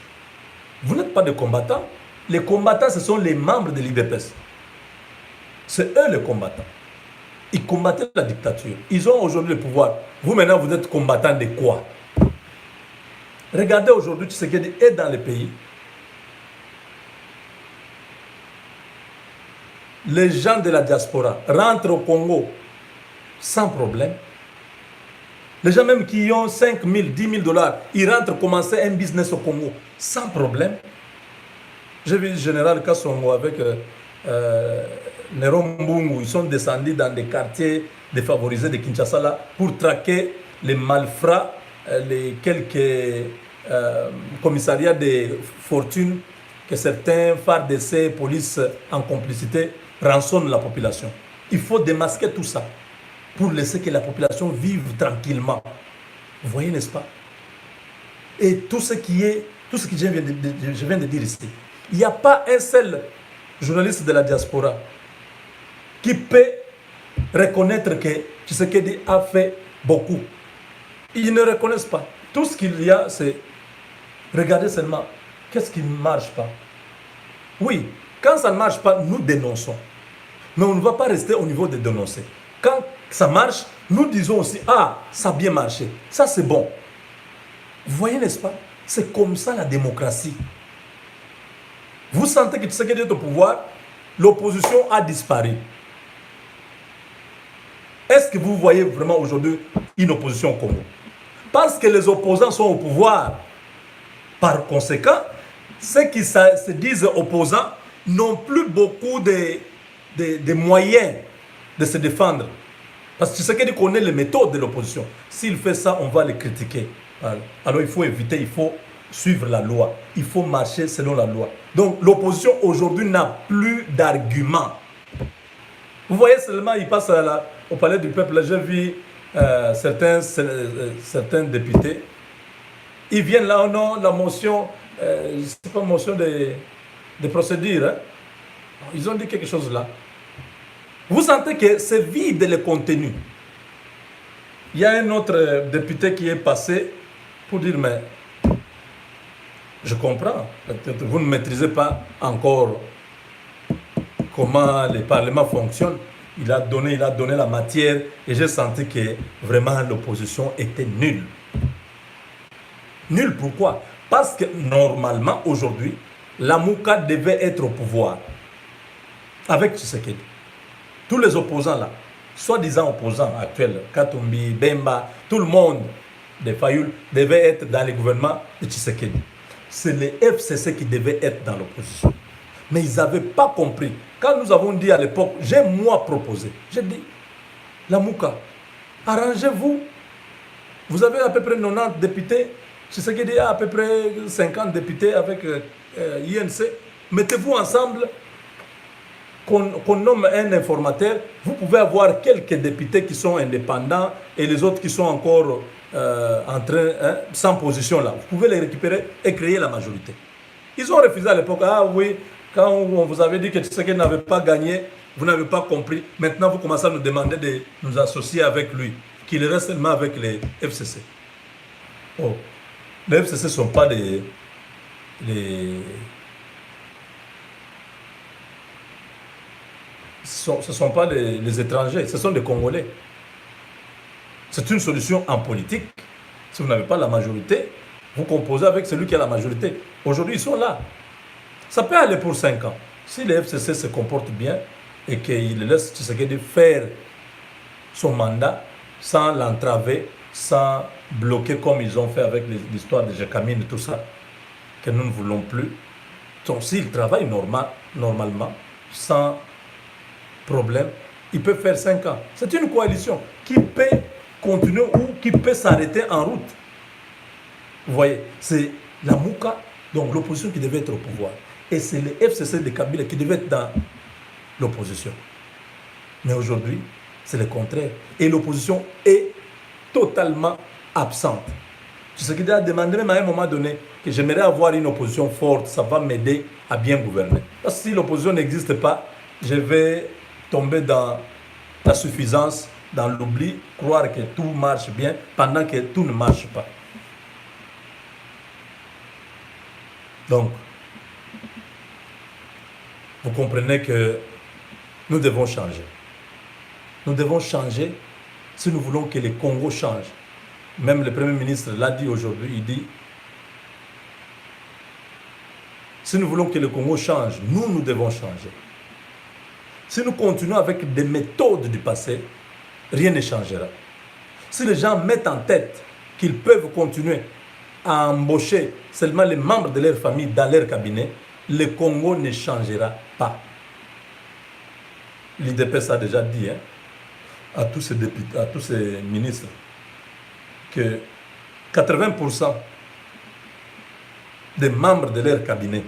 Vous n'êtes pas des combattants. Les combattants, ce sont les membres de l'UDPS. C'est eux les combattants. Ils combattaient la dictature. Ils ont aujourd'hui le pouvoir. Vous maintenant, vous êtes combattants de quoi? Regardez aujourd'hui ce qui est dans le pays. Les gens de la diaspora rentrent au Congo sans problème. Les gens même qui ont 5 000, 10 000 dollars, ils rentrent commencer un business au Congo sans problème. J'ai vu le général Kassongo avec Nero Mbungu. Ils sont descendus dans des quartiers défavorisés de Kinshasa là, pour traquer les malfrats, les quelques commissariats de fortune que certains FARDC, police en complicité, rançonnent la population. Il faut démasquer tout ça pour laisser que la population vive tranquillement. Vous voyez, n'est-ce pas? Et tout ce que je viens de dire ici, il n'y a pas un seul journaliste de la diaspora qui peut reconnaître que Tshisekedi a fait beaucoup. Ils ne reconnaissent pas. Tout ce qu'il y a, c'est regardez seulement qu'est-ce qui ne marche pas. Oui, quand ça ne marche pas, nous dénonçons. Mais on ne va pas rester au niveau de dénoncer. Quand ça marche, nous disons aussi, ah, ça a bien marché. Ça, c'est bon. Vous voyez, n'est-ce pas? C'est comme ça la démocratie. Vous sentez que Tshisekedi est au pouvoir, l'opposition a disparu. Est-ce que vous voyez vraiment aujourd'hui une opposition au Congo? Parce que les opposants sont au pouvoir. Par conséquent, ceux qui se disent opposants n'ont plus beaucoup de moyens de se défendre. Parce que Tshisekedi connaît les méthodes de l'opposition. S'il fait ça, on va le critiquer. Alors il faut éviter, il faut suivre la loi. Il faut marcher selon la loi. Donc l'opposition aujourd'hui n'a plus d'arguments. Vous voyez seulement, il passe au palais du peuple. J'ai vu certains députés. Ils viennent là, non, la motion, c'est pas motion de procédure. Hein. Ils ont dit quelque chose là. Vous sentez que c'est vide le contenu. Il y a un autre député qui est passé pour dire, mais je comprends, vous ne maîtrisez pas encore comment le Parlement fonctionne. Il a donné la matière et j'ai senti que vraiment l'opposition était nulle. Nulle pourquoi? Parce que normalement, aujourd'hui, la Mouka devait être au pouvoir avec Tshisekedi. Tous les opposants là, soi-disant opposants actuels, Katumbi, Bemba, tout le monde de Fayoul devait être dans le gouvernement de Tshisekedi. C'est les FCC qui devaient être dans l'opposition. Mais ils n'avaient pas compris. Quand nous avons dit à l'époque, j'ai moi proposé, j'ai dit, la Mouka, arrangez-vous. Vous avez à peu près 90 députés, Tshisekedi a à peu près 50 députés avec INC. Mettez-vous ensemble, qu'on nomme un informateur. Vous pouvez avoir quelques députés qui sont indépendants et les autres qui sont encore en train, sans position là. Vous pouvez les récupérer et créer la majorité. Ils ont refusé à l'époque. Ah oui, quand on vous avait dit que Tshisekedi n'avait pas gagné, vous n'avez pas compris. Maintenant, vous commencez à nous demander de nous associer avec lui, qu'il reste seulement avec les FCC. Oh. Les FCC ne sont pas ce ne sont pas les étrangers, ce sont des Congolais. C'est une solution en politique. Si vous n'avez pas la majorité, vous composez avec celui qui a la majorité. Aujourd'hui, ils sont là. Ça peut aller pour 5 ans. Si les FCC se comportent bien et qu'ils laissent Tshisekedi faire son mandat sans l'entraver, sans bloquer comme ils ont fait avec l'histoire de Jekamine et tout ça, que nous ne voulons plus. Donc, s'ils travaillent normalement, sans problème, ils peuvent faire 5 ans. C'est une coalition qui peut continuer ou qui peut s'arrêter en route. Vous voyez, c'est la Mouka, donc l'opposition qui devait être au pouvoir. Et c'est le FCC de Kabila qui devait être dans l'opposition. Mais aujourd'hui, c'est le contraire. Et l'opposition est totalement absente. Ce qui a demandé même à un moment donné que j'aimerais avoir une opposition forte, ça va m'aider à bien gouverner. Parce que si l'opposition n'existe pas, je vais tomber dans la suffisance, dans l'oubli, croire que tout marche bien pendant que tout ne marche pas. Donc, vous comprenez que nous devons changer. Nous devons changer si nous voulons que le Congo change. Même le Premier ministre l'a dit aujourd'hui, il dit, si nous voulons que le Congo change, nous devons changer. Si nous continuons avec des méthodes du passé, rien ne changera. Si les gens mettent en tête qu'ils peuvent continuer à embaucher seulement les membres de leur famille dans leur cabinet, le Congo ne changera pas. L'IDPS a déjà dit à tous ces députés, à tous ces ministres, que 80% des membres de leur cabinet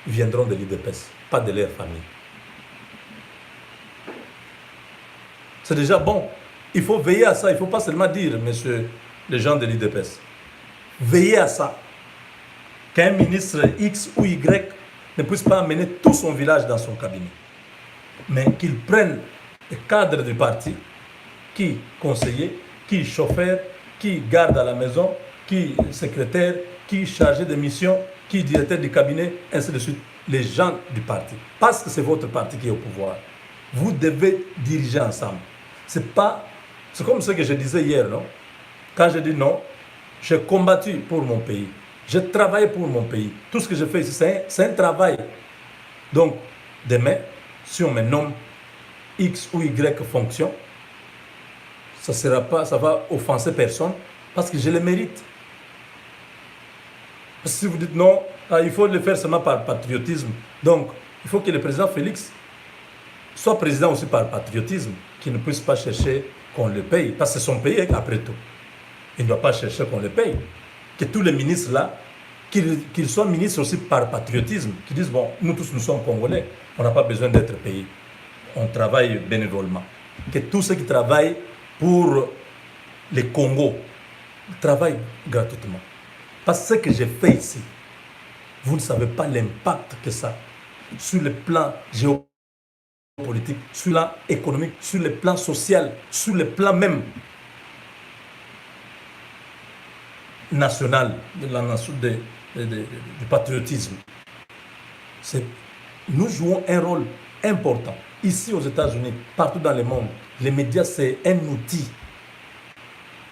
viendront de l'IDPS, pas de leur famille. C'est déjà bon. Il faut veiller à ça. Il ne faut pas seulement dire, messieurs les gens de l'IDPS. Veillez à ça. Qu'un ministre X ou Y ne puisse pas amener tout son village dans son cabinet. Mais qu'il prenne les cadres du parti, qui conseiller, qui chauffeur, qui garde à la maison, qui secrétaire, qui chargé de mission, qui directeur du cabinet, ainsi de suite. Les gens du parti. Parce que c'est votre parti qui est au pouvoir. Vous devez diriger ensemble. C'est comme ce que je disais hier, non? Quand je dis non, j'ai combattu pour mon pays. J'ai travaillé pour mon pays. Tout ce que je fais ici, c'est un travail. Donc, demain, si on me nomme X ou Y fonction, ça va offenser personne parce que je le mérite. Parce que si vous dites non, il faut le faire seulement par patriotisme. Donc, il faut que le président Félix soit président aussi par patriotisme, qu'il ne puisse pas chercher qu'on le paye, parce que c'est son pays après tout. Il ne doit pas chercher qu'on le paye. Que tous les ministres là, qu'ils soient ministres aussi par patriotisme, qui disent, bon, nous tous nous sommes Congolais, on n'a pas besoin d'être payés. on travaille bénévolement. Que tous ceux qui travaillent pour les Congo travaillent gratuitement. Parce que ce que j'ai fait ici, vous ne savez pas l'impact que ça a sur le plan géopolitique, sur le plan économique, sur le plan social, sur le plan même national, de la nation, du patriotisme. Nous jouons un rôle important. Ici aux États-Unis, partout dans le monde, les médias, c'est un outil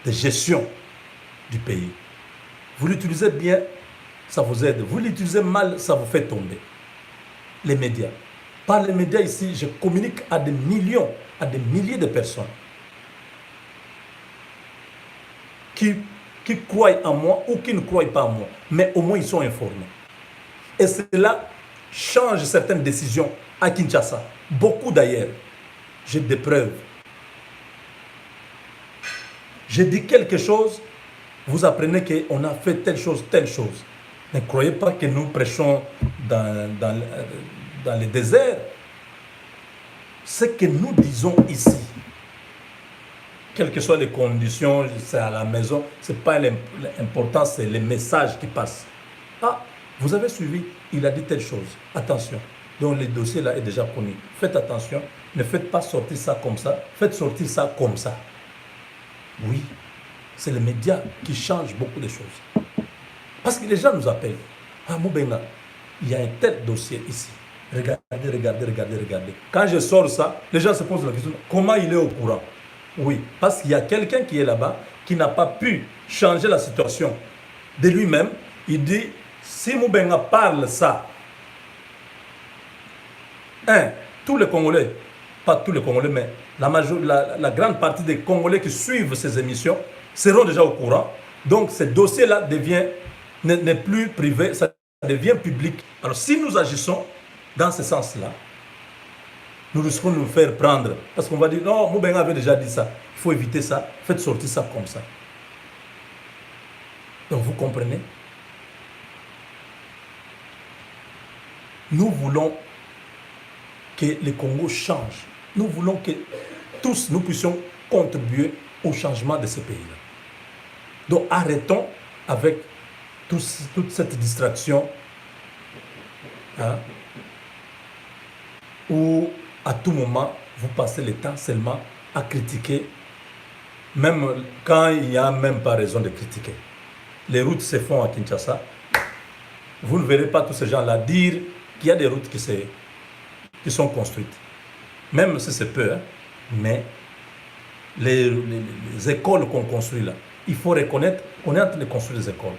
de gestion du pays. Vous l'utilisez bien, ça vous aide. Vous l'utilisez mal, ça vous fait tomber. Les médias. Par les médias ici, je communique à des millions, à des milliers de personnes qui croient en moi ou qui ne croient pas en moi. Mais au moins, ils sont informés. Et cela change certaines décisions à Kinshasa. Beaucoup d'ailleurs. J'ai des preuves. J'ai dit quelque chose, vous apprenez qu'on a fait telle chose, telle chose. Ne croyez pas que nous prêchons dans les déserts. Ce que nous disons ici, quelles que soient les conditions, c'est à la maison, ce n'est pas l'important, c'est les messages qui passent. Ah, vous avez suivi, il a dit telle chose. Attention. Donc le dossier là est déjà connu. Faites attention, ne faites pas sortir ça comme ça, faites sortir ça comme ça. Oui, c'est les médias qui changent beaucoup de choses. Parce que les gens nous appellent. Ah, Moubenga, il y a un tel dossier ici. Regardez. Quand je sors ça, les gens se posent la question, comment il est au courant? Oui, parce qu'il y a quelqu'un qui est là-bas, qui n'a pas pu changer la situation de lui-même. Il dit, si Moubenga parle ça, tous les Congolais, pas tous les Congolais, mais la grande partie des Congolais qui suivent ces émissions seront déjà au courant. Donc ce dossier-là n'est plus privé, ça devient public. Alors si nous agissons dans ce sens-là, nous risquons de nous faire prendre. Parce qu'on va dire, non, Moubenga avait déjà dit ça. Il faut éviter ça, faites sortir ça comme ça. Donc vous comprenez? Nous voulons que le Congo change. Nous voulons que tous nous puissions contribuer au changement de ce pays-là. Donc arrêtons avec toute cette distraction où à tout moment vous passez le temps seulement à critiquer, même quand il n'y a même pas raison de critiquer. Les routes se font à Kinshasa. Vous ne verrez pas tous ces gens-là dire qu'il y a des routes qui sont construites. Même si c'est peu, mais les écoles qu'on construit là, il faut reconnaître qu'on est en train de construire des écoles.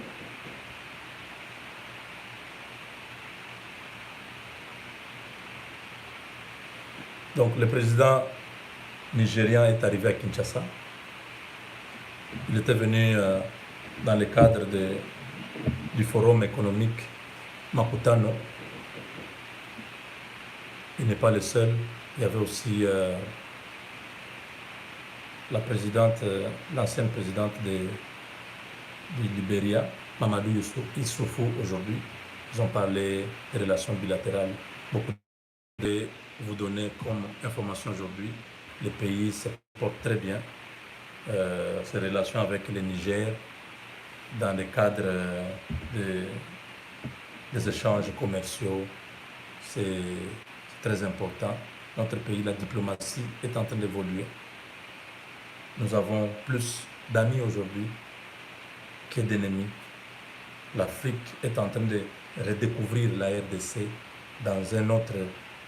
Donc le président nigérien est arrivé à Kinshasa. Il était venu dans le cadre du forum économique Makutano. Il n'est pas le seul. Il y avait aussi la présidente, l'ancienne présidente du Libéria, Mamadou Issoufou, aujourd'hui. Ils ont parlé des relations bilatérales. Beaucoup de vous donner comme information aujourd'hui. Le pays se porte très bien. Ses relations avec le Niger dans le cadre des échanges commerciaux, c'est très important. Notre pays, la diplomatie est en train d'évoluer. Nous avons plus d'amis aujourd'hui que d'ennemis. L'Afrique est en train de redécouvrir la RDC dans un autre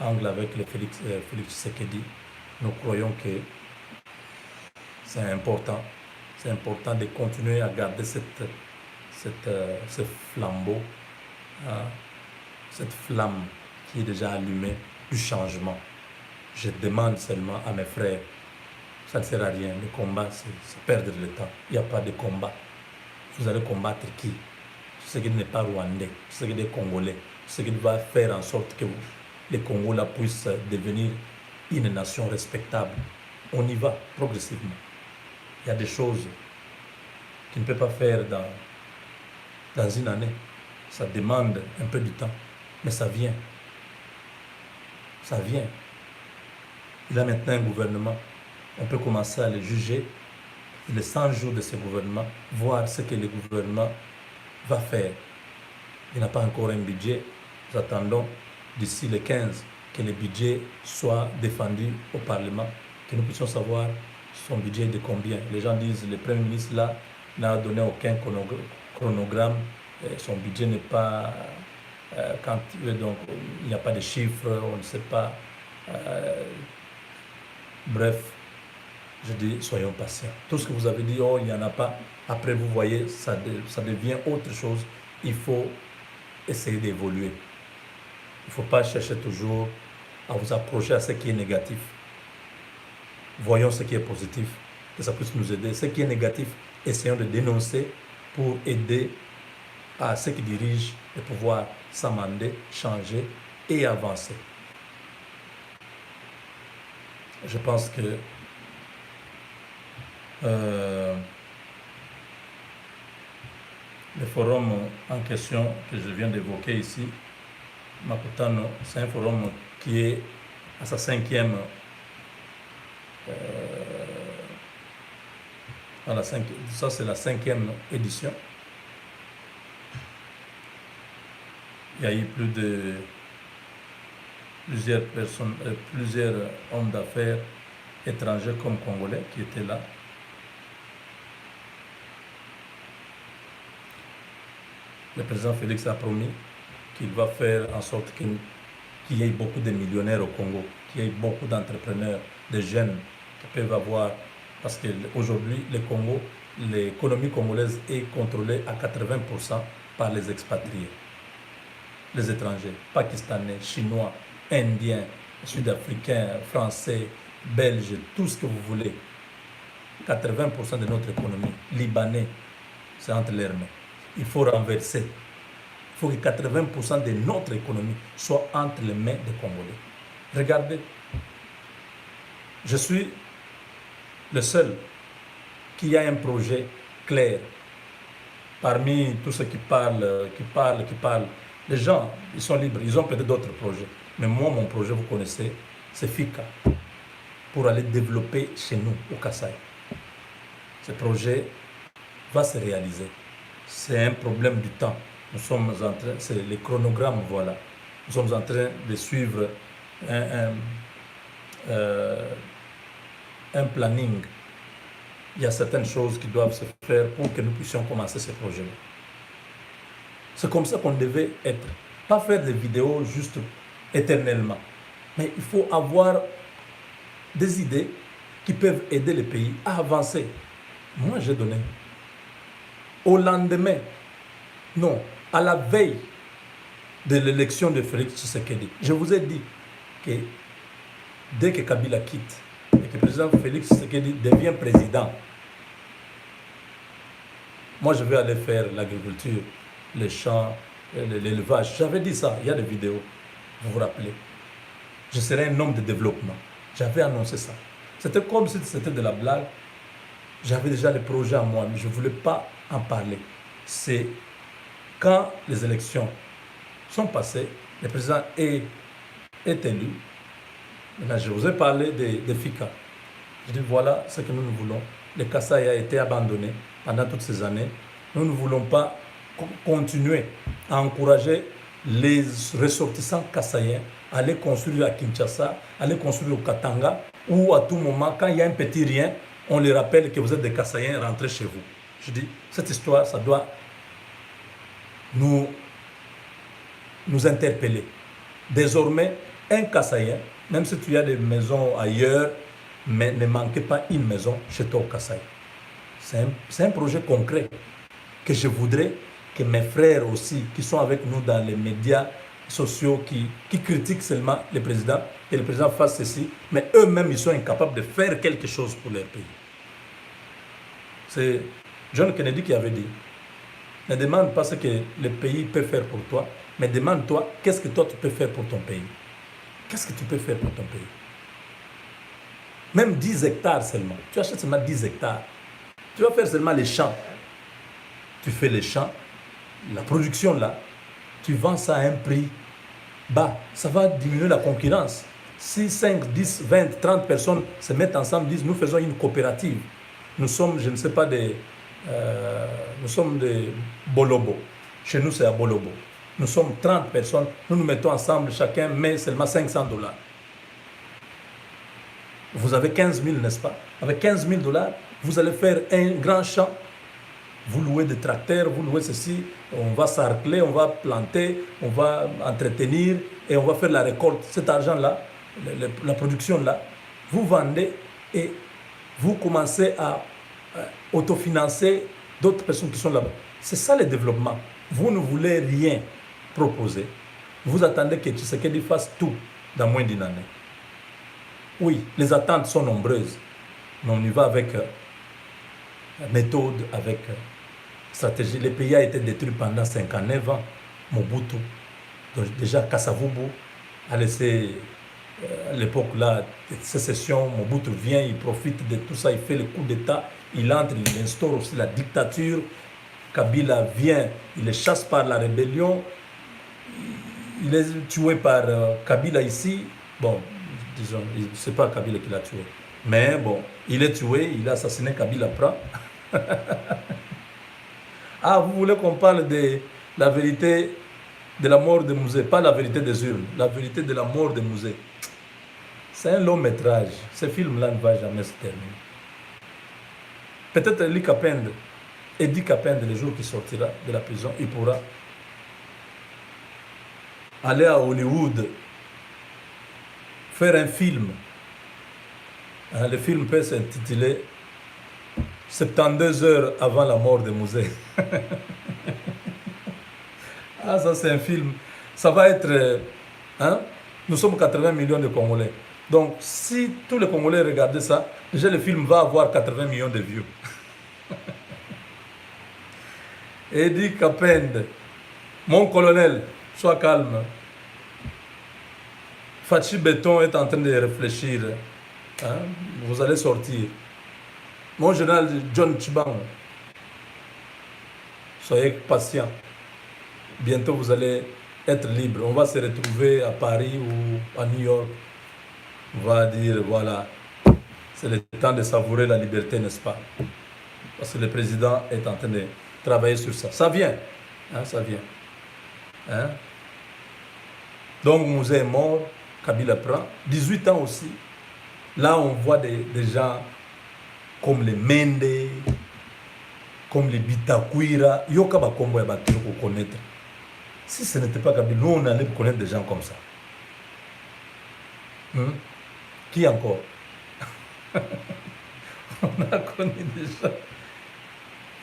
angle avec le Félix Tshisekedi. Nous croyons que c'est important. C'est important de continuer à garder ce flambeau, cette flamme qui est déjà allumée du changement. Je demande seulement à mes frères, ça ne sert à rien, le combat c'est perdre le temps, il n'y a pas de combat. Vous allez combattre qui? Ce qui n'est pas rwandais, ce qui est congolais, ce qui va faire en sorte que les Congolais puissent devenir une nation respectable. On y va progressivement. Il y a des choses qu'il ne peut pas faire dans une année. Ça demande un peu de temps, mais ça vient. Ça vient. Il a maintenant un gouvernement. On peut commencer à le juger les 100 jours de ce gouvernement, voir ce que le gouvernement va faire. Il n'a pas encore un budget. Nous attendons d'ici le 15 que le budget soit défendu au Parlement, que nous puissions savoir son budget de combien. Les gens disent le Premier ministre là n'a donné aucun chronogramme, son budget n'est pas quand donc il n'y a pas de chiffres, on ne sait pas. Bref, je dis soyons patients. Tout ce que vous avez dit, oh il n'y en a pas, après vous voyez, ça devient autre chose. Il faut essayer d'évoluer. Il ne faut pas chercher toujours à vous approcher à ce qui est négatif. Voyons ce qui est positif, que ça puisse nous aider. Ce qui est négatif, essayons de dénoncer pour aider à ceux qui dirigent de pouvoir s'amender, changer et avancer. Je pense que le forum en question que je viens d'évoquer ici, Makutano, c'est un forum qui est à sa 5e ça c'est la 5e édition. Il y a eu plusieurs personnes, plusieurs hommes d'affaires étrangers comme congolais qui étaient là. Le président Félix a promis qu'il va faire en sorte qu'il y ait beaucoup de millionnaires au Congo, qu'il y ait beaucoup d'entrepreneurs, de jeunes qui peuvent avoir, parce qu'aujourd'hui, le Congo, l'économie congolaise est contrôlée à 80% par les expatriés, les étrangers, pakistanais, chinois, indiens, sud-africains, français, belges, tout ce que vous voulez. 80% de notre économie, libanais, c'est entre leurs mains. Il faut renverser. Il faut que 80% de notre économie soit entre les mains des Congolais. Regardez, je suis le seul qui a un projet clair. Parmi tous ceux qui parlent, les gens, ils sont libres, ils ont peut-être d'autres projets. Mais moi, mon projet, vous connaissez, c'est FICA, pour aller développer chez nous, au Kasaï. Ce projet va se réaliser. C'est un problème du temps. Nous sommes en train, c'est les chronogrammes, voilà. Nous sommes en train de suivre un planning. Il y a certaines choses qui doivent se faire pour que nous puissions commencer ce projet-là. C'est comme ça qu'on devait être. Pas faire des vidéos juste éternellement. Mais il faut avoir des idées qui peuvent aider le pays à avancer. Moi, j'ai donné. Au lendemain, non, à la veille de l'élection de Félix Tshisekedi, je vous ai dit que dès que Kabila quitte et que le président Félix Tshisekedi devient président, moi je vais aller faire l'agriculture, les champs, l'élevage. J'avais dit ça, il y a des vidéos, vous vous rappelez. Je serai un homme de développement. J'avais annoncé ça. C'était comme si c'était de la blague. J'avais déjà les projets à moi, mais je ne voulais pas en parler. C'est quand les élections sont passées, le président est élu. Maintenant, je vous ai parlé de FICA. Je dis voilà ce que nous voulons. Le Kasaï a été abandonné pendant toutes ces années. Nous ne voulons pas continuer à encourager les ressortissants kassaïens à aller construire à Kinshasa, à aller construire au Katanga, ou à tout moment, quand il y a un petit rien, on les rappelle que vous êtes des Kassaïens, rentrez chez vous. Je dis, cette histoire, ça doit nous interpeller. Désormais, un Kassaïen, même si tu as des maisons ailleurs, mais ne manquez pas une maison chez toi au Kasaï. C'est un projet concret que je voudrais que mes frères aussi, qui sont avec nous dans les médias sociaux, qui critiquent seulement le président, que le président fasse ceci, mais eux-mêmes, ils sont incapables de faire quelque chose pour leur pays. C'est John Kennedy qui avait dit, ne demande pas ce que le pays peut faire pour toi, mais demande-toi, qu'est-ce que toi tu peux faire pour ton pays? Qu'est-ce que tu peux faire pour ton pays? Même 10 hectares seulement. Tu achètes seulement 10 hectares. Tu vas faire seulement les champs. Tu fais les champs, la production là, tu vends ça à un prix bas. Ça va diminuer la concurrence. Si 5, 10, 20, 30 personnes se mettent ensemble, disent nous faisons une coopérative. Nous sommes, je ne sais pas, nous sommes des Bolobo. Chez nous, c'est à Bolobo. Nous sommes 30 personnes, nous nous mettons ensemble, chacun met seulement $500. Vous avez 15 000, n'est-ce pas? Avec 15 000 $, vous allez faire un grand champ. Vous louez des tracteurs, vous louez ceci, on va sarcler, on va planter, on va entretenir et on va faire la récolte. Cet argent-là, la production-là, vous vendez et vous commencez à autofinancer d'autres personnes qui sont là-bas. C'est ça le développement. Vous ne voulez rien proposer. Vous attendez que Tshisekedi fasse tout dans moins d'une année. Oui, les attentes sont nombreuses, mais on y va avec méthode, avec stratégie. Le pays a été détruit pendant 59 ans. Mobutu, donc déjà Kasavubu a laissé à l'époque là de sécession. Mobutu vient, il profite de tout ça, il fait le coup d'État, il entre, il instaure aussi la dictature. Kabila vient, il les chasse par la rébellion, il est tué par Kabila ici. Bon, disons, ce n'est pas Kabila qui l'a tué, mais bon, il est tué, il a assassiné Kabila Pra. Ah, vous voulez qu'on parle de la vérité de la mort de Musée, pas la vérité des urnes, la vérité de la mort de Musée. C'est un long métrage, ce film-là ne va jamais se terminer. Peut-être Eddie Kapende, le jour qui sortira de la prison, il pourra aller à Hollywood, faire un film. Le film peut s'intituler 72 heures avant la mort de Musée. Ah, ça c'est un film. Ça va être... nous sommes 80 millions de Congolais. Donc, si tous les Congolais regardaient ça, déjà le film va avoir 80 millions de vues. Eddie Kapende, mon colonel, sois calme. Fachi Béton est en train de réfléchir. Vous allez sortir. Mon général John Tchibang, soyez patient. Bientôt vous allez être libre. On va se retrouver à Paris ou à New York. On va dire voilà, c'est le temps de savourer la liberté, n'est-ce pas? Parce que le président est en train de travailler sur ça. Ça vient. Ça vient. Donc Musée est mort, Kabila prend. 18 ans aussi. Là, on voit des gens comme les Mende, comme les Bitakwira. Yoka Bakombo et Batiro pour connaître. Si ce n'était pas Kabila, nous on allait connaître des gens comme ça. Qui encore? On a connu des gens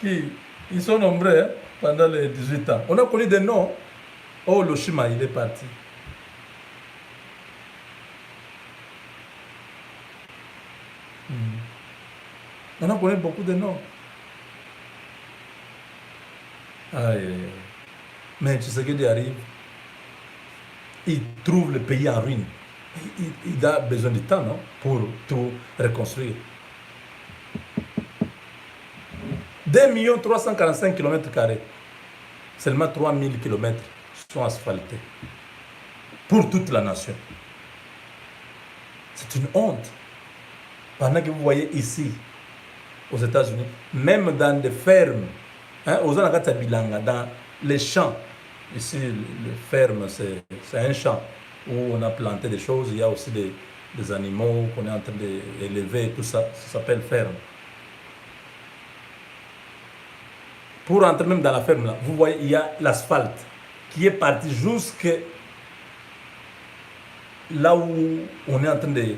qui ils sont nombreux pendant les 18 ans. On a connu des noms. Oh, Loshima, il est parti. On a connu beaucoup de noms. Aïe. Mais Tshisekedi arrive, il trouve le pays en ruine. Il a besoin de temps, non? Pour tout reconstruire. 2 345 km². Seulement 3000 km sont asphaltés. Pour toute la nation. C'est une honte. Pendant que vous voyez ici, aux États-Unis, même dans des fermes, aux Bilanga, dans les champs, ici, les fermes, c'est un champ où on a planté des choses, il y a aussi des animaux qu'on est en train d'élever, tout ça, ça s'appelle ferme. Pour entrer même dans la ferme, là, vous voyez, il y a l'asphalte qui est parti jusque là où on est en train de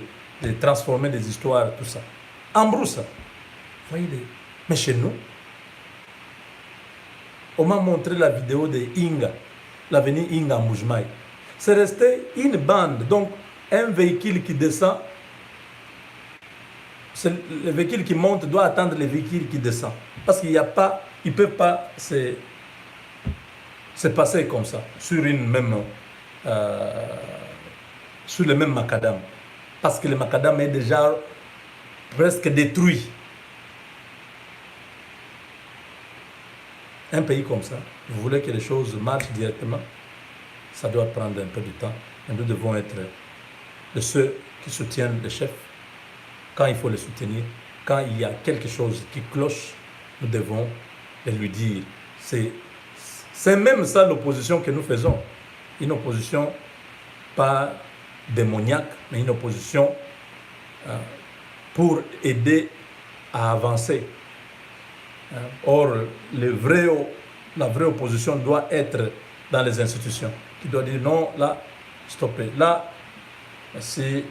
transformer des histoires, tout ça. En brousse. Voyez, mais chez nous, on m'a montré la vidéo de Inga, l'avenue Inga Moujmaï. C'est resté une bande, donc un véhicule qui descend, le véhicule qui monte doit attendre le véhicule qui descend. Parce qu'il n'y a pas, ils ne peuvent pas se passer comme ça, sur une même, sur le même macadam. Parce que le macadam est déjà presque détruit. Un pays comme ça, vous voulez que les choses marchent directement, ça doit prendre un peu de temps. Et nous devons être de ceux qui soutiennent le chef. Quand il faut le soutenir, quand il y a quelque chose qui cloche, nous devons le lui dire. C'est même ça l'opposition que nous faisons. Une opposition pas démoniaque, mais une opposition pour aider à avancer. Or, la vraie opposition doit être dans les institutions, qui doit dire non, là, stoppez. Là, si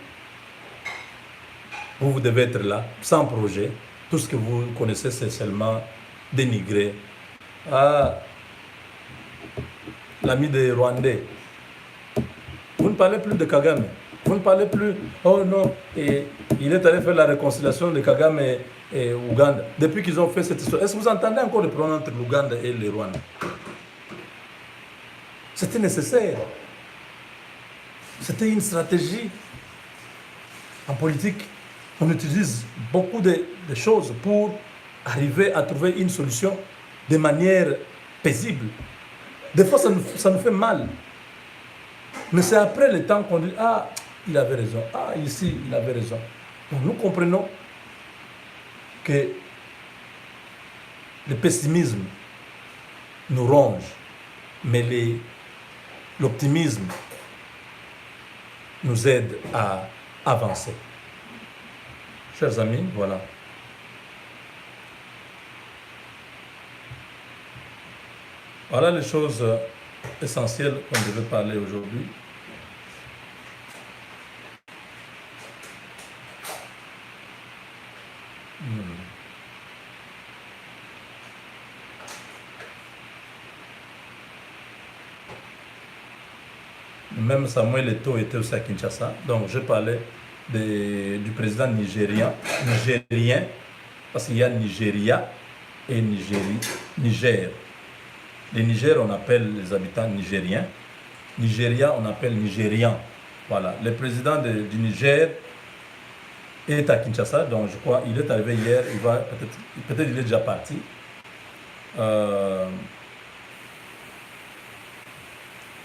vous devez être là, sans projet, tout ce que vous connaissez, c'est seulement dénigrer. Ah, l'ami des Rwandais, vous ne parlez plus de Kagame. Vous ne parlez plus, oh non, et il est allé faire la réconciliation de Kagame et Ouganda. Depuis qu'ils ont fait cette histoire, est-ce que vous entendez encore le problème entre l'Ouganda et le Rwanda? C'était nécessaire. C'était une stratégie. En politique, on utilise beaucoup de choses pour arriver à trouver une solution de manière paisible. Des fois, ça nous fait mal. Mais c'est après le temps qu'on dit, ah, il avait raison. Ah, ici, il avait raison. Donc, nous comprenons que le pessimisme nous ronge, mais l'optimisme nous aide à avancer. Chers amis, voilà. Voilà les choses essentielles qu'on devait parler aujourd'hui. Même Samuel Eto'o était aussi à Kinshasa. Donc je parlais du président nigérien, parce qu'il y a Nigeria et Niger. Les Niger, on appelle les habitants nigériens. Nigeria, on appelle nigérians. Voilà. Le président du Niger est à Kinshasa, donc je crois il est arrivé hier, peut-être il est déjà parti.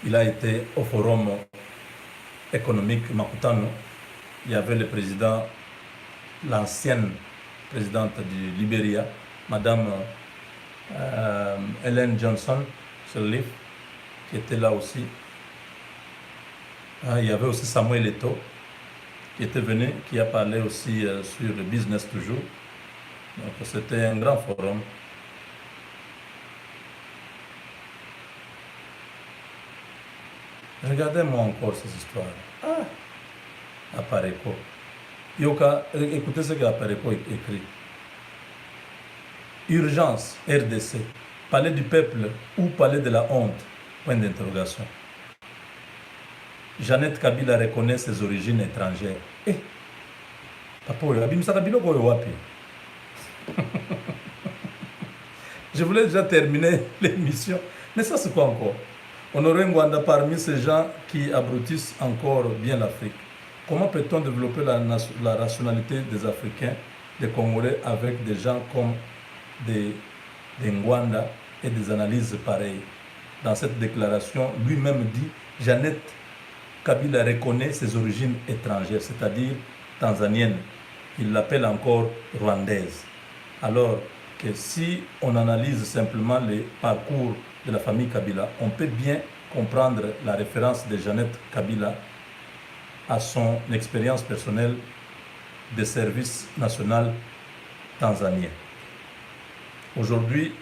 Il a été au forum économique Makutano. Il y avait le président, l'ancienne présidente du Libéria, Madame Ellen Johnson Sirleaf, qui était là aussi. Il y avait aussi Samuel Eto'o, qui était venu, qui a parlé aussi sur le business toujours. Donc c'était un grand forum. Regardez-moi encore ces histoires. Ah, Apareko. Yoka, écoutez ce qu'Apareko écrit. Urgence, RDC. Palais du peuple ou palais de la honte? Point d'interrogation. Jeannette Kabila reconnaît ses origines étrangères. Eh, papa, je voulais déjà terminer l'émission. Mais ça, c'est quoi encore? Honoré Ngwanda, parmi ces gens qui abrutissent encore bien l'Afrique, comment peut-on développer la rationalité des Africains, des Congolais, avec des gens comme des Ngwanda et des analyses pareilles? Dans cette déclaration, lui-même dit, Jeannette Kabila reconnaît ses origines étrangères, c'est-à-dire tanzaniennes. Il l'appelle encore rwandaise. Alors que si on analyse simplement les parcours de la famille Kabila, on peut bien comprendre la référence de Jeannette Kabila à son expérience personnelle de service national tanzanien. Aujourd'hui,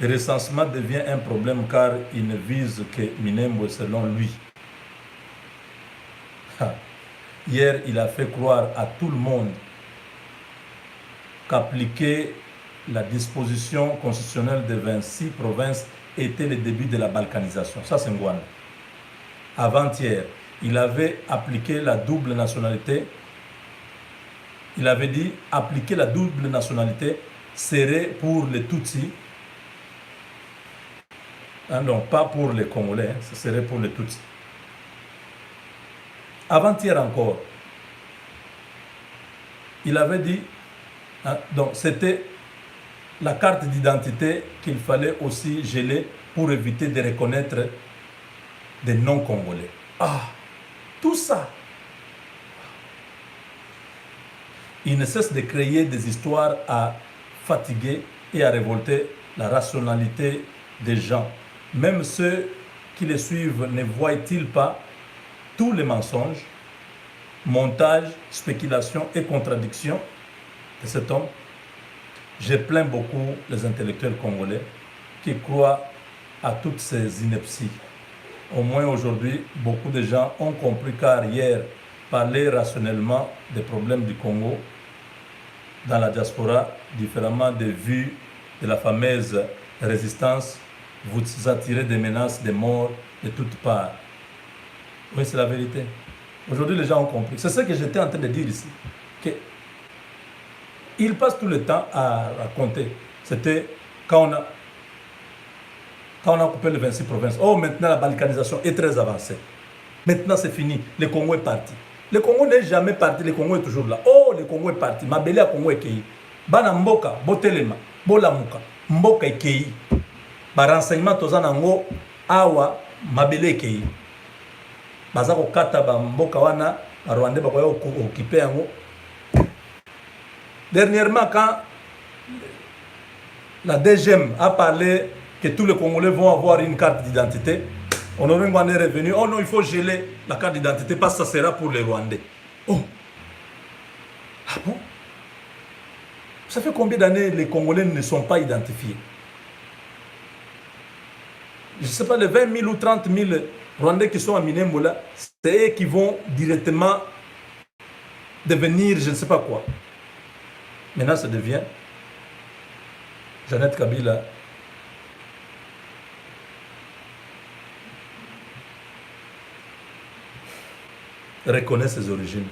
le recensement devient un problème car il ne vise que Minembwe selon lui. Hier, il a fait croire à tout le monde qu'appliquer la disposition constitutionnelle de 26 provinces était le début de la balkanisation. Ça, c'est Ngwanda. Avant-hier, il avait appliqué la double nationalité. Il avait dit appliquer la double nationalité serait pour les Tutsis. Donc, pas pour les Congolais, ce serait pour les Tutsis. Avant-hier encore, il avait dit, donc c'était la carte d'identité qu'il fallait aussi geler pour éviter de reconnaître des non-Congolais. Ah, tout ça. Ils ne cessent de créer des histoires à fatiguer et à révolter la rationalité des gens. Même ceux qui les suivent ne voient-ils pas tous les mensonges, montages, spéculations et contradictions de cet homme? Je plains beaucoup les intellectuels congolais qui croient à toutes ces inepties. Au moins aujourd'hui, beaucoup de gens ont compris car hier, parler rationnellement des problèmes du Congo dans la diaspora, différemment des vues de la fameuse résistance, vous attirez des menaces de mort de toutes parts. Oui, c'est la vérité. Aujourd'hui, les gens ont compris. C'est ce que j'étais en train de dire ici. Ils passent tout le temps à raconter. C'était quand on a coupé les 26 provinces. Oh, maintenant la balkanisation est très avancée. Maintenant c'est fini. Le Congo est parti. Le Congo n'est jamais parti. Le Congo est toujours là. Oh, le Congo est parti. Mabele à Congo est kei. Bana mboka, botelema, bolamuka, mboka est kei. Ba renseignement tozanango awa mabele kei. Bazako kata ba mboka wana, ba Rwandais bakoya occuper yango. Dernièrement, quand la DGM a parlé que tous les Congolais vont avoir une carte d'identité, on est revenu, oh non, il faut geler la carte d'identité parce que ça sera pour les Rwandais. Oh, ah bon? Ça fait combien d'années les Congolais ne sont pas identifiés? Je ne sais pas, les 20 000 ou 30 000 Rwandais qui sont à Minemboula, c'est eux qui vont directement devenir je ne sais pas quoi. Maintenant, ça devient Jeannette Kabila reconnaît ses origines.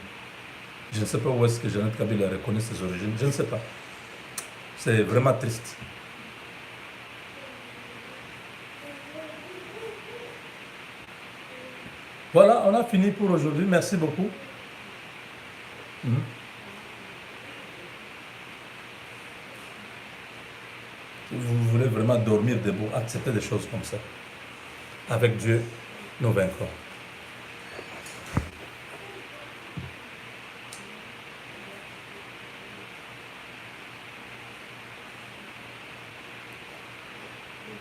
Je ne sais pas où est-ce que Jeannette Kabila reconnaît ses origines. Je ne sais pas. C'est vraiment triste. Voilà, on a fini pour aujourd'hui. Merci beaucoup. Vous voulez vraiment dormir debout, accepter des choses comme ça. Avec Dieu, nous vaincrons.